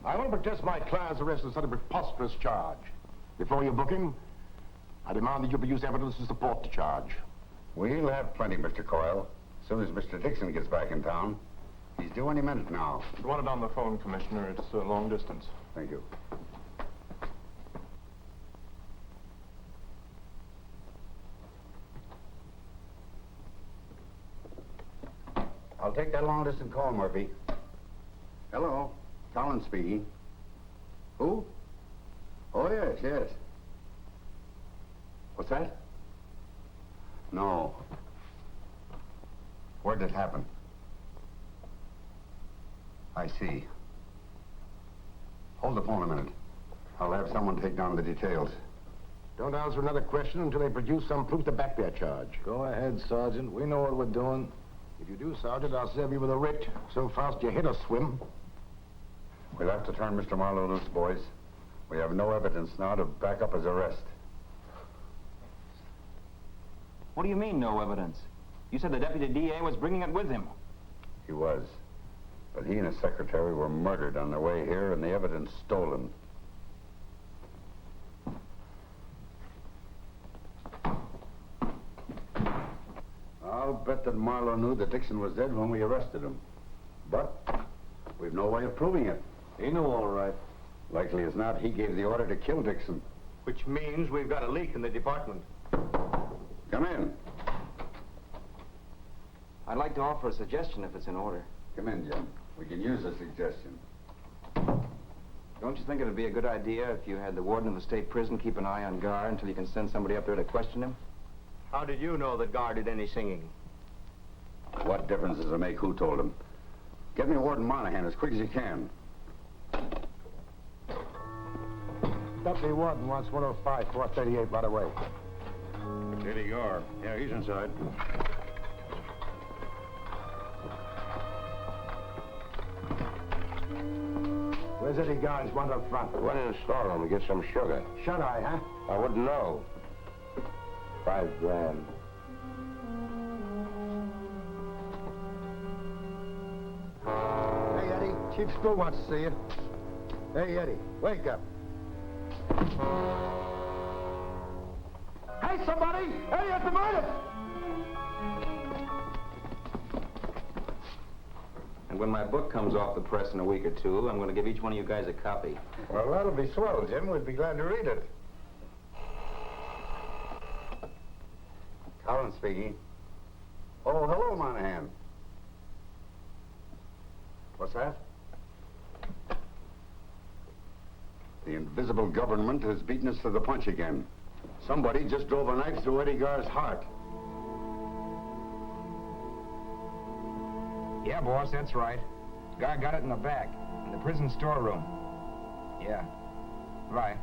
I will protest my client's arrest on such a preposterous charge. Before you book him, I demand that you produce evidence to support the charge. We'll have plenty, Mr. Coyle. As soon as Mr. Dixon gets back in town. He's due any minute now. You want it on the phone, Commissioner. It's a long distance. Thank you. I'll take that long-distance call, Murphy. Hello. Collins speaking. Who? Oh, yes, yes. What's that? No. Where did it happen? I see. Hold the phone a minute. I'll have someone take down the details. Don't answer another question until they produce some proof to back their charge. Go ahead, Sergeant. We know what we're doing. If you do, Sergeant, I'll serve you with a writ so fast your head'll swim. We'll have to turn Mr. Marlowe loose, boys. We have no evidence now to back up his arrest. What do you mean, no evidence? You said the deputy DA was bringing it with him. He was. But he and his secretary were murdered on their way here and the evidence stolen. I'll bet that Marlowe knew that Dixon was dead when we arrested him. But we've no way of proving it. He knew all right. Likely as not, he gave the order to kill Dixon. Which means we've got a leak in the department. Come in. I'd like to offer a suggestion if it's in order. Come in, Jim. We can use a suggestion. Don't you think it'd be a good idea if you had the warden of the state prison keep an eye on Gar until you can send somebody up there to question him? How did you know that Gar did any singing? What difference does it make who told him? Get me Warden Monahan as quick as you can. Deputy Warden wants 105, 438 right away. Eddie Gar. Yeah, he's inside. Where's Eddie Gar's one up front? Went in the storeroom to get some sugar. Shut-eye, huh? I wouldn't know. $5 grand. Hey, Eddie. Chief School wants to see you. Hey, Eddie. Wake up. Hey, somebody! Eddie at the murder! And when my book comes off the press in a week or two, I'm going to give each one of you guys a copy. Well, that'll be swell, Jim. We'd be glad to read it. Collins speaking. Oh, hello, Monahan. What's that? The invisible government has beaten us to the punch again. Somebody just drove a knife through Eddie Gar's heart. Yeah, boss, that's right. Gar got it in the back, in the prison storeroom. Yeah. Right.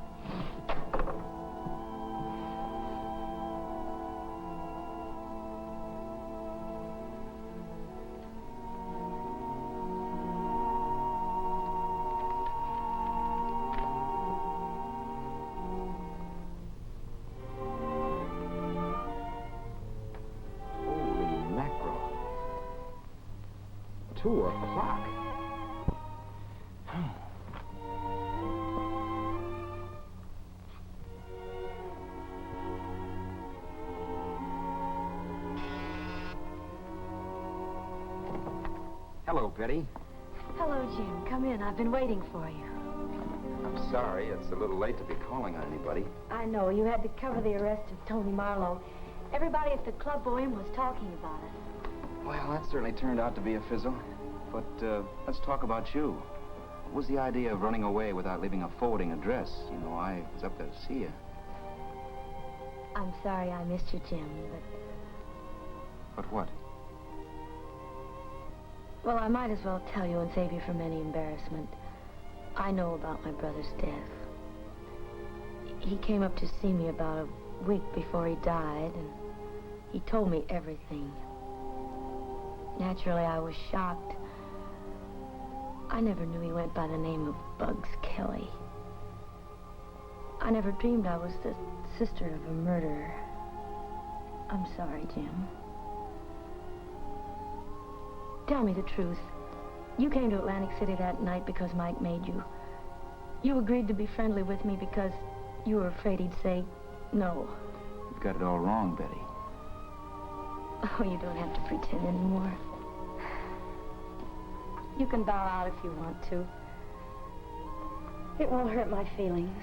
Holy mackerel. 2 o'clock. Hello, Betty. Hello, Jim. Come in. I've been waiting for you. I'm sorry, it's a little late to be calling on anybody. I know. You had to cover the arrest of Tony Marlowe. Everybody at the Club Bohem was talking about it. Well, that certainly turned out to be a fizzle. But let's talk about you. What was the idea of running away without leaving a forwarding address? You know, I was up there to see you. I'm sorry I missed you, Jim, But what? well, I might as well tell you and save you from any embarrassment. I know about my brother's death. He came up to see me about a week before he died, and he told me everything. Naturally, I was shocked. I never knew he went by the name of Bugs Kelly. I never dreamed I was the sister of a murderer. I'm sorry, Jim. Tell me the truth. You came to Atlantic City that night because Mike made you. You agreed to be friendly with me because you were afraid he'd say no. You've got it all wrong, Betty. Oh, you don't have to pretend anymore. You can bow out if you want to. It won't hurt my feelings.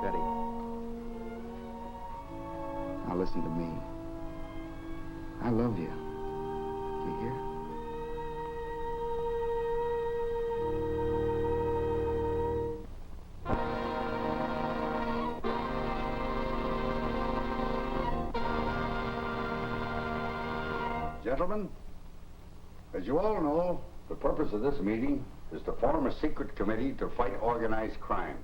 Betty. Now listen to me. I love you. Do you hear? Gentlemen, as you all know, the purpose of this meeting is to form a secret committee to fight organized crime.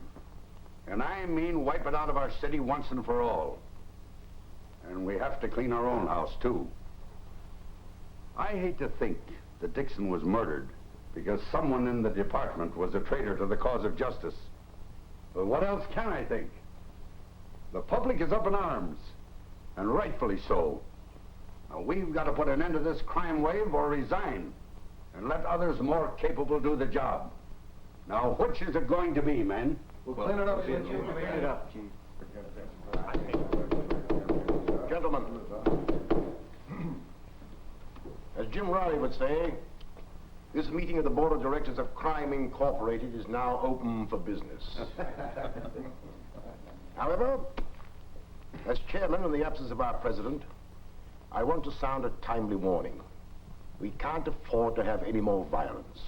And I mean wipe it out of our city once and for all. And we have to clean our own house, too. I hate to think that Dixon was murdered Because someone in the department was a traitor to the cause of justice. But what else can I think? The public is up in arms, and rightfully so. Now, we've got to put an end to this crime wave or resign, and let others more capable do the job. Now, which is it going to be, men? We'll clean it up, Chief. Clean it up, Chief. Gentlemen, as Jim Riley would say, this meeting of the Board of Directors of Crime Incorporated is now open for business. However, as chairman in the absence of our president, I want to sound a timely warning. We can't afford to have any more violence.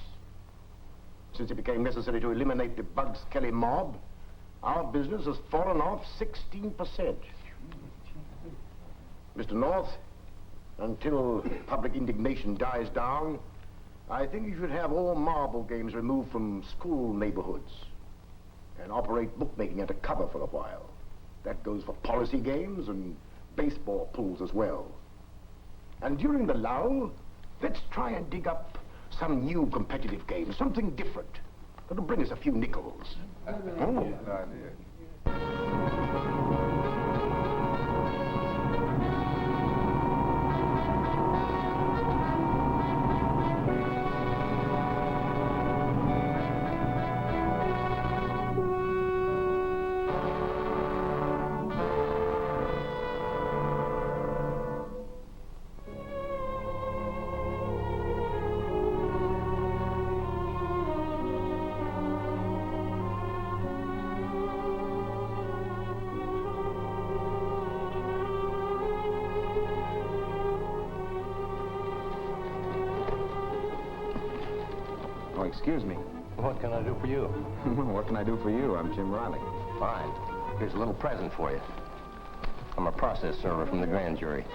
Since it became necessary to eliminate the Bugs Kelly mob, our business has fallen off 16%. Mr. North, until public indignation dies down, I think you should have all marble games removed from school neighborhoods and operate bookmaking undercover for a while. That goes for policy games and baseball pools as well. And during the lull, let's try and dig up some new competitive game, something different. That'll bring us a few nickels. Oh. Excuse me. What can I do for you? What can I do for you? I'm Jim Riley. Fine. Here's a little present for you. I'm a process server from the grand jury.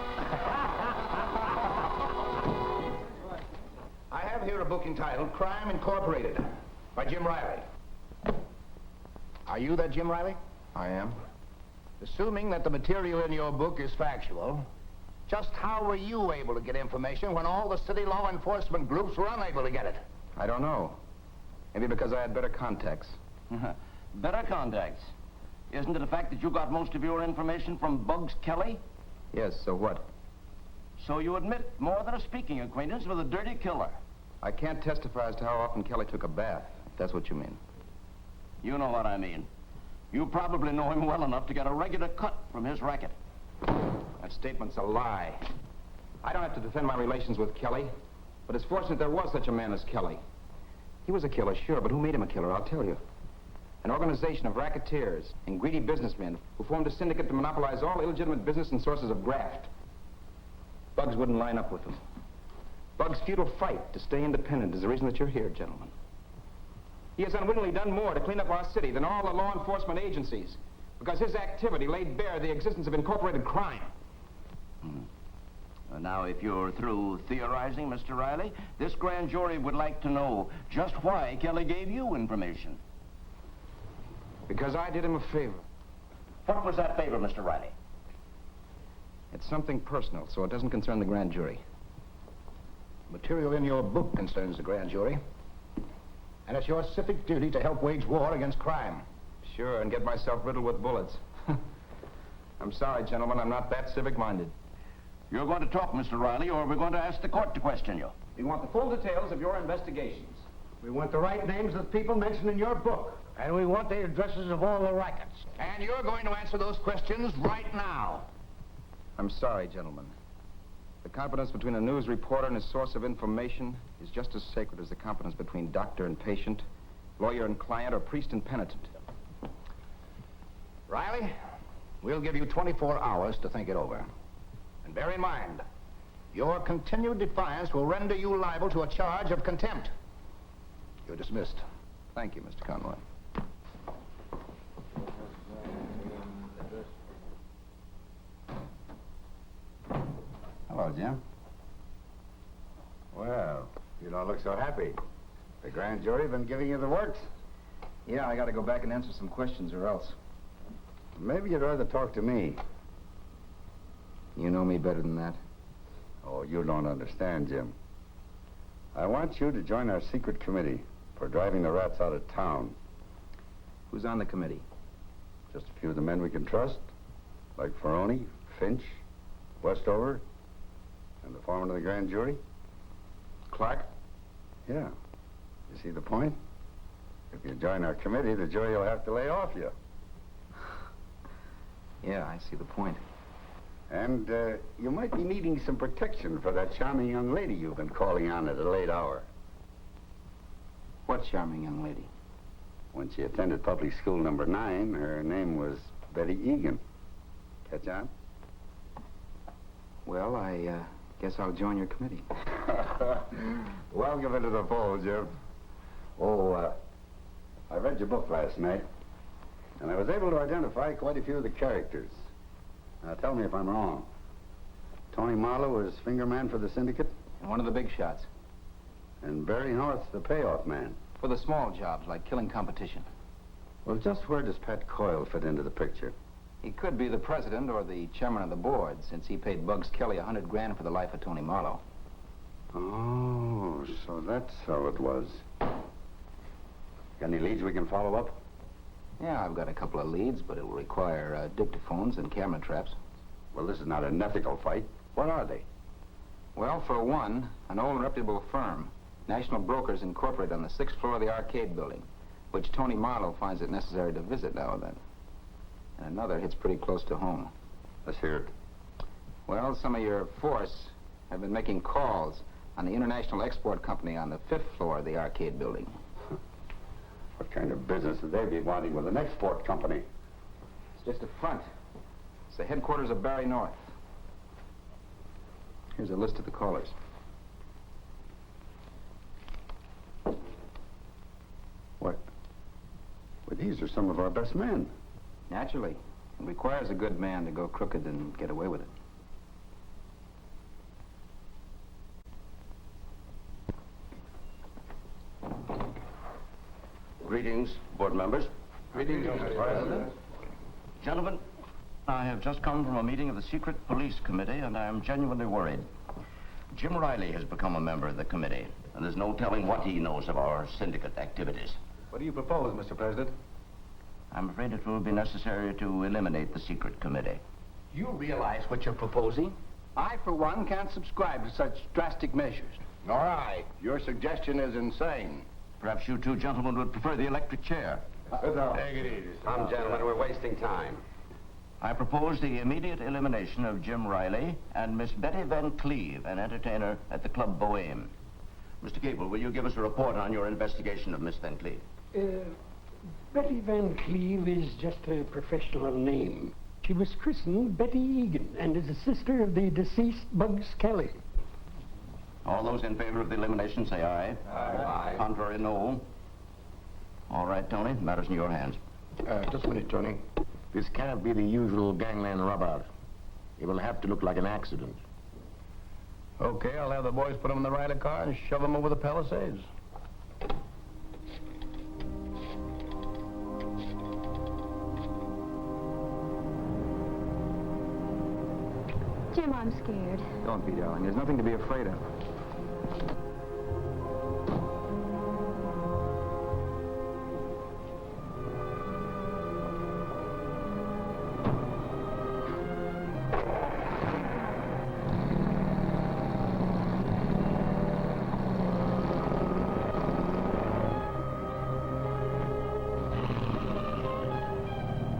I have here a book entitled Crime Incorporated by Jim Riley. Are you that Jim Riley? I am. Assuming that the material in your book is factual, just how were you able to get information when all the city law enforcement groups were unable to get it? I don't know. Maybe because I had better contacts. Better contacts? Isn't it a fact that you got most of your information from Bugs Kelly? Yes, so what? So you admit more than a speaking acquaintance with a dirty killer? I can't testify as to how often Kelly took a bath, if that's what you mean. You know what I mean. You probably know him well enough to get a regular cut from his racket. That statement's a lie. I don't have to defend my relations with Kelly, but it's fortunate there was such a man as Kelly. He was a killer, sure, but who made him a killer, I'll tell you. An organization of racketeers and greedy businessmen who formed a syndicate to monopolize all illegitimate business and sources of graft. Bugs wouldn't line up with them. Bugs' futile fight to stay independent is the reason that you're here, gentlemen. He has unwittingly done more to clean up our city than all the law enforcement agencies, because his activity laid bare the existence of incorporated crime. Now, if you're through theorizing, Mr. Riley, this grand jury would like to know just why Kelly gave you information. Because I did him a favor. What was that favor, Mr. Riley? It's something personal, so it doesn't concern the grand jury. Material in your book concerns the grand jury. And it's your civic duty to help wage war against crime. Sure, and get myself riddled with bullets. I'm sorry, gentlemen, I'm not that civic-minded. You're going to talk, Mr. Riley, or we're going to ask the court to question you. We want the full details of your investigations. We want the right names of the people mentioned in your book. And we want the addresses of all the rackets. And you're going to answer those questions right now. I'm sorry, gentlemen. The confidence between a news reporter and his source of information is just as sacred as the confidence between doctor and patient, lawyer and client, or priest and penitent. Riley, we'll give you 24 hours to think it over. And bear in mind, your continued defiance will render you liable to a charge of contempt. You're dismissed. Thank you, Mr. Conroy. Hello, Jim. Well, you don't look so happy. The grand jury been giving you the works? Yeah, I got to go back and answer some questions or else. Maybe you'd rather talk to me. You know me better than that. Oh, you don't understand, Jim. I want you to join our secret committee for driving the rats out of town. Who's on the committee? Just a few of the men we can trust, like Ferroni, Finch, Westover, and the foreman of the grand jury. Clark? Yeah. You see the point? If you join our committee, the jury will have to lay off you. Yeah, I see the point. And you might be needing some protection for that charming young lady you've been calling on at a late hour. What charming young lady? When she attended public school number 9, her name was Betty Egan. Catch on? Well, I guess I'll join your committee. Welcome into the fold, Jim. Oh, I read your book last night, and I was able to identify quite a few of the characters. Now, tell me if I'm wrong. Tony Marlowe was finger man for the syndicate? And one of the big shots. And Barry North's the payoff man? For the small jobs, like killing competition. Well, just where does Pat Coyle fit into the picture? He could be the president or the chairman of the board, since he paid Bugs Kelly $100 grand for the life of Tony Marlowe. Oh, so that's how it was. Got any leads we can follow up? Yeah, I've got a couple of leads, but it will require dictaphones and camera traps. Well, this is not an ethical fight. What are they? Well, for one, an old and reputable firm, National Brokers Incorporated, on the 6th floor of the arcade building, which Tony Marlowe finds it necessary to visit now and then. And another hits pretty close to home. Let's hear it. Well, some of your force have been making calls on the International Export Company on the 5th floor of the arcade building. What kind of business would they be wanting with an export company? It's just a front. It's the headquarters of Barry North. Here's a list of the callers. What? Well, these are some of our best men. Naturally. It requires a good man to go crooked and get away with it. Greetings, board members. Greetings, Mr. President. Gentlemen, I have just come from a meeting of the Secret Police Committee, and I am genuinely worried. Jim Riley has become a member of the committee, and there's no telling what he knows of our syndicate activities. What do you propose, Mr. President? I'm afraid it will be necessary to eliminate the Secret Committee. You realize what you're proposing? I, for one, can't subscribe to such drastic measures. Nor I. Your suggestion is insane. Perhaps you two gentlemen would prefer the electric chair. Take it easy. Come, gentlemen, we're wasting time. I propose the immediate elimination of Jim Riley and Miss Betty Van Cleve, an entertainer at the Club Bohème. Mr. Gable, will you give us a report on your investigation of Miss Van Cleve? Betty Van Cleve is just a professional name. She was christened Betty Egan and is a sister of the deceased Bugs Kelly. All those in favor of the elimination say aye. Aye. Contrary, no. All right, Tony, the matter's in your hands. Just a minute, Tony. This can't be the usual gangland rub-out. It will have to look like an accident. Okay, I'll have the boys put them in the Riley car and shove them over the Palisades. Jim, I'm scared. Don't be, darling. There's nothing to be afraid of.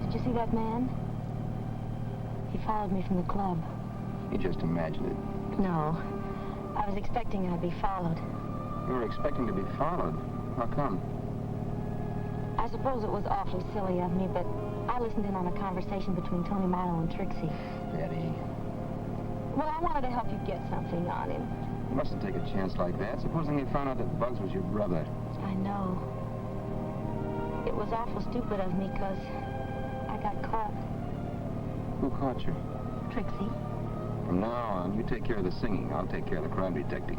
Did you see that man? He followed me from the club. You just imagined it. No. I was expecting I'd be followed. You were expecting to be followed. How come? I suppose it was awfully silly of me, but I listened in on a conversation between Tony Marlowe and Trixie. Betty. Well, I wanted to help you get something on him. You mustn't take a chance like that. Supposing he found out that Bugs was your brother. I know. It was awful stupid of me, because I got caught. Who caught you? Trixie. From now on, you take care of the singing. I'll take care of the crime detecting.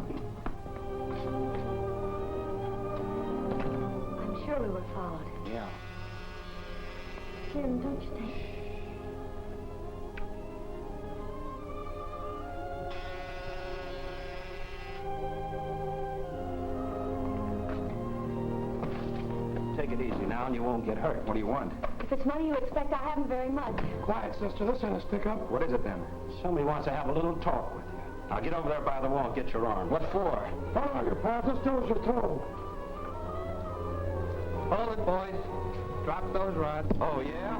I'm sure we were followed. Yeah. Jim, don't you think? take it easy now and you won't get hurt. What do you want? If it's money you expect, I haven't very much. Quiet, sister. This ain't a stick-up. What is it then? Somebody wants to have a little talk with you. Now get over there by the wall and get your arm. What for? Follow your path. Just do as you're told. Hold it, boys. Drop those rods. Oh, yeah?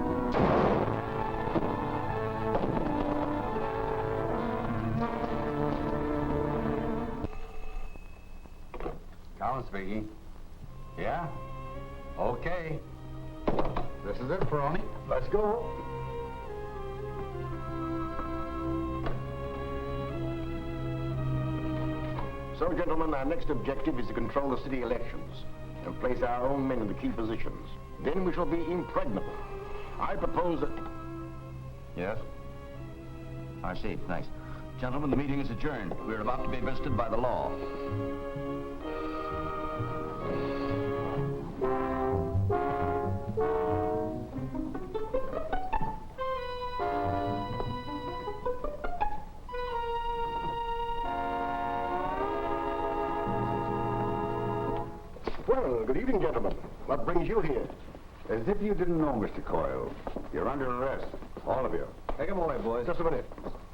Collins speaking. Yeah? Okay. This is it, Peroni. Let's go. So, gentlemen, our next objective is to control the city elections and place our own men in the key positions. Then we shall be impregnable. I propose that... Yes? I see. Thanks. Gentlemen, the meeting is adjourned. We're about to be visited by the law. Well, good evening, gentlemen. What brings you here? As if you didn't know, Mr. Coyle. You're under arrest. All of you. Take him away, boys. Just a minute.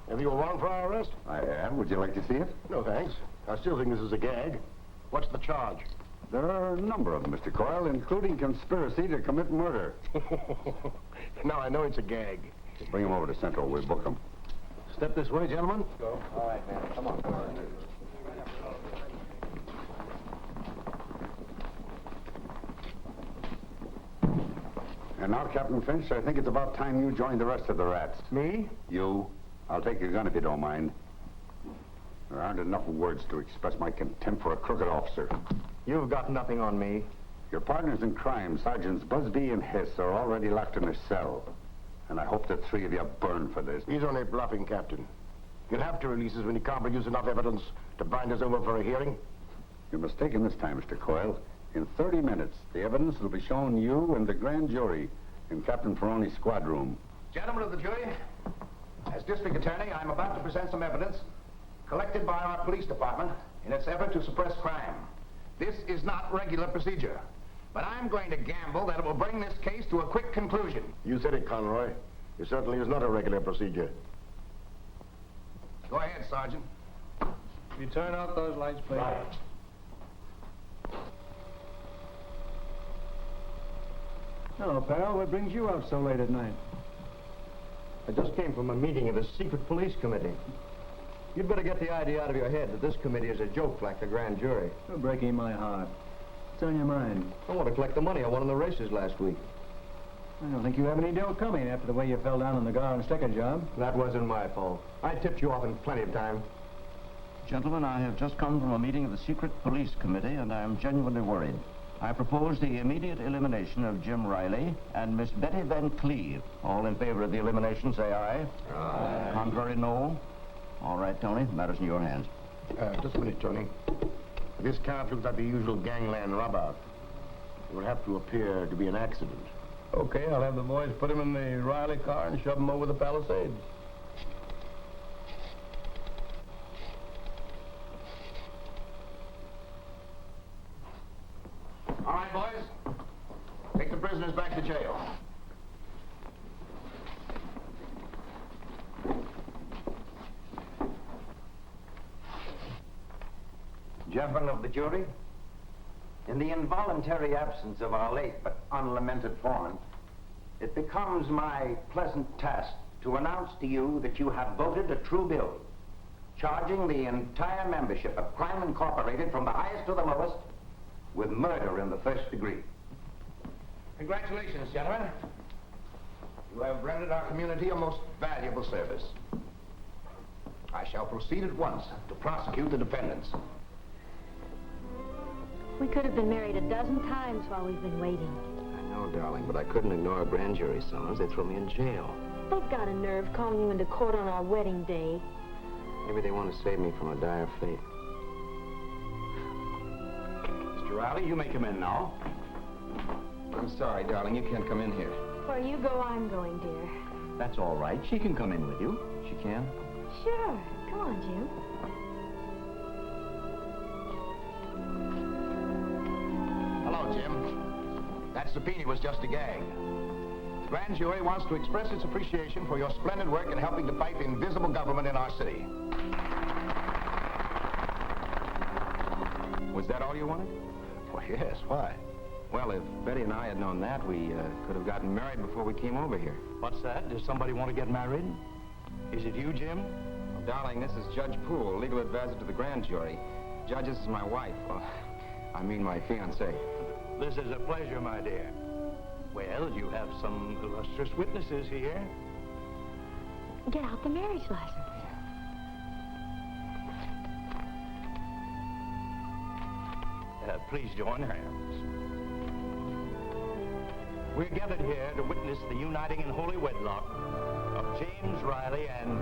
Have you a warrant for our arrest? I have. Would you like to see it? No, thanks. I still think this is a gag. What's the charge? There are a number of them, Mr. Coyle, including conspiracy to commit murder. Now I know it's a gag. Bring him over to Central. We'll book him. Step this way, gentlemen. Go. All right, man. Come on. Come on. And now, Captain Finch, I think it's about time you joined the rest of the rats. Me? You. I'll take your gun if you don't mind. There aren't enough words to express my contempt for a crooked officer. You've got nothing on me. Your partners in crime, Sergeants Busby and Hess, are already locked in a cell. And I hope the three of you burn for this. He's only bluffing, Captain. You'll have to release us when you can't produce enough evidence to bind us over for a hearing. You're mistaken this time, Mr. Coyle. In 30 minutes, the evidence will be shown you and the grand jury in Captain Ferroni's squad room. Gentlemen of the jury, as district attorney, I'm about to present some evidence collected by our police department in its effort to suppress crime. This is not regular procedure, but I'm going to gamble that it will bring this case to a quick conclusion. You said it, Conroy. It certainly is not a regular procedure. Go ahead, Sergeant. You turn out those lights, please. Right. Hello, pal. What brings you out so late at night? I just came from a meeting of the secret police committee. You'd better get the idea out of your head that this committee is a joke like the grand jury. You're breaking my heart. What's on your mind? I want to collect the money I won in the races last week. I don't think you have any dough coming after the way you fell down on the gar and sticker job. That wasn't my fault. I tipped you off in plenty of time. Gentlemen, I have just come from a meeting of the secret police committee, and I am genuinely worried. I propose the immediate elimination of Jim Riley and Miss Betty Van Cleve. All in favor of the elimination, say aye. Aye. Contrary, no. All right, Tony, the matter's in your hands. Just a minute, Tony. This can't look like the usual gangland rub-out. It will have to appear to be an accident. Okay, I'll have the boys put him in the Riley car and shove him over the Palisades. All right, boys. Take the prisoners back to jail. Gentlemen of the jury, in the involuntary absence of our late but unlamented foreman, it becomes my pleasant task to announce to you that you have voted a true bill, charging the entire membership of Crime Incorporated from the highest to the lowest with murder in the first degree. Congratulations, gentlemen. You have rendered our community a most valuable service. I shall proceed at once to prosecute the defendants. We could have been married a dozen times while we've been waiting. I know, darling, but I couldn't ignore a grand jury summons. They'd throw me in jail. They've got a nerve calling you into court on our wedding day. Maybe they want to save me from a dire fate. Mr. Riley, you may come in now. I'm sorry, darling. You can't come in here. Where you go, I'm going, dear. That's all right. She can come in with you. She can? Sure. Come on, Jim. Hello, Jim. That subpoena was just a gag. The grand jury wants to express its appreciation for your splendid work in helping to fight the invisible government in our city. Was that all you wanted? Well, yes, why? Well, if Betty and I had known that, we could have gotten married before we came over here. What's that? Does somebody want to get married? Is it you, Jim? Well, darling, this is Judge Poole, legal advisor to the grand jury. Judge, this is my wife. Well, I mean my fiancée. This is a pleasure, my dear. Well, you have some illustrious witnesses here. Get out the marriage license. Please join hands. We're gathered here to witness the uniting in holy wedlock of James Riley and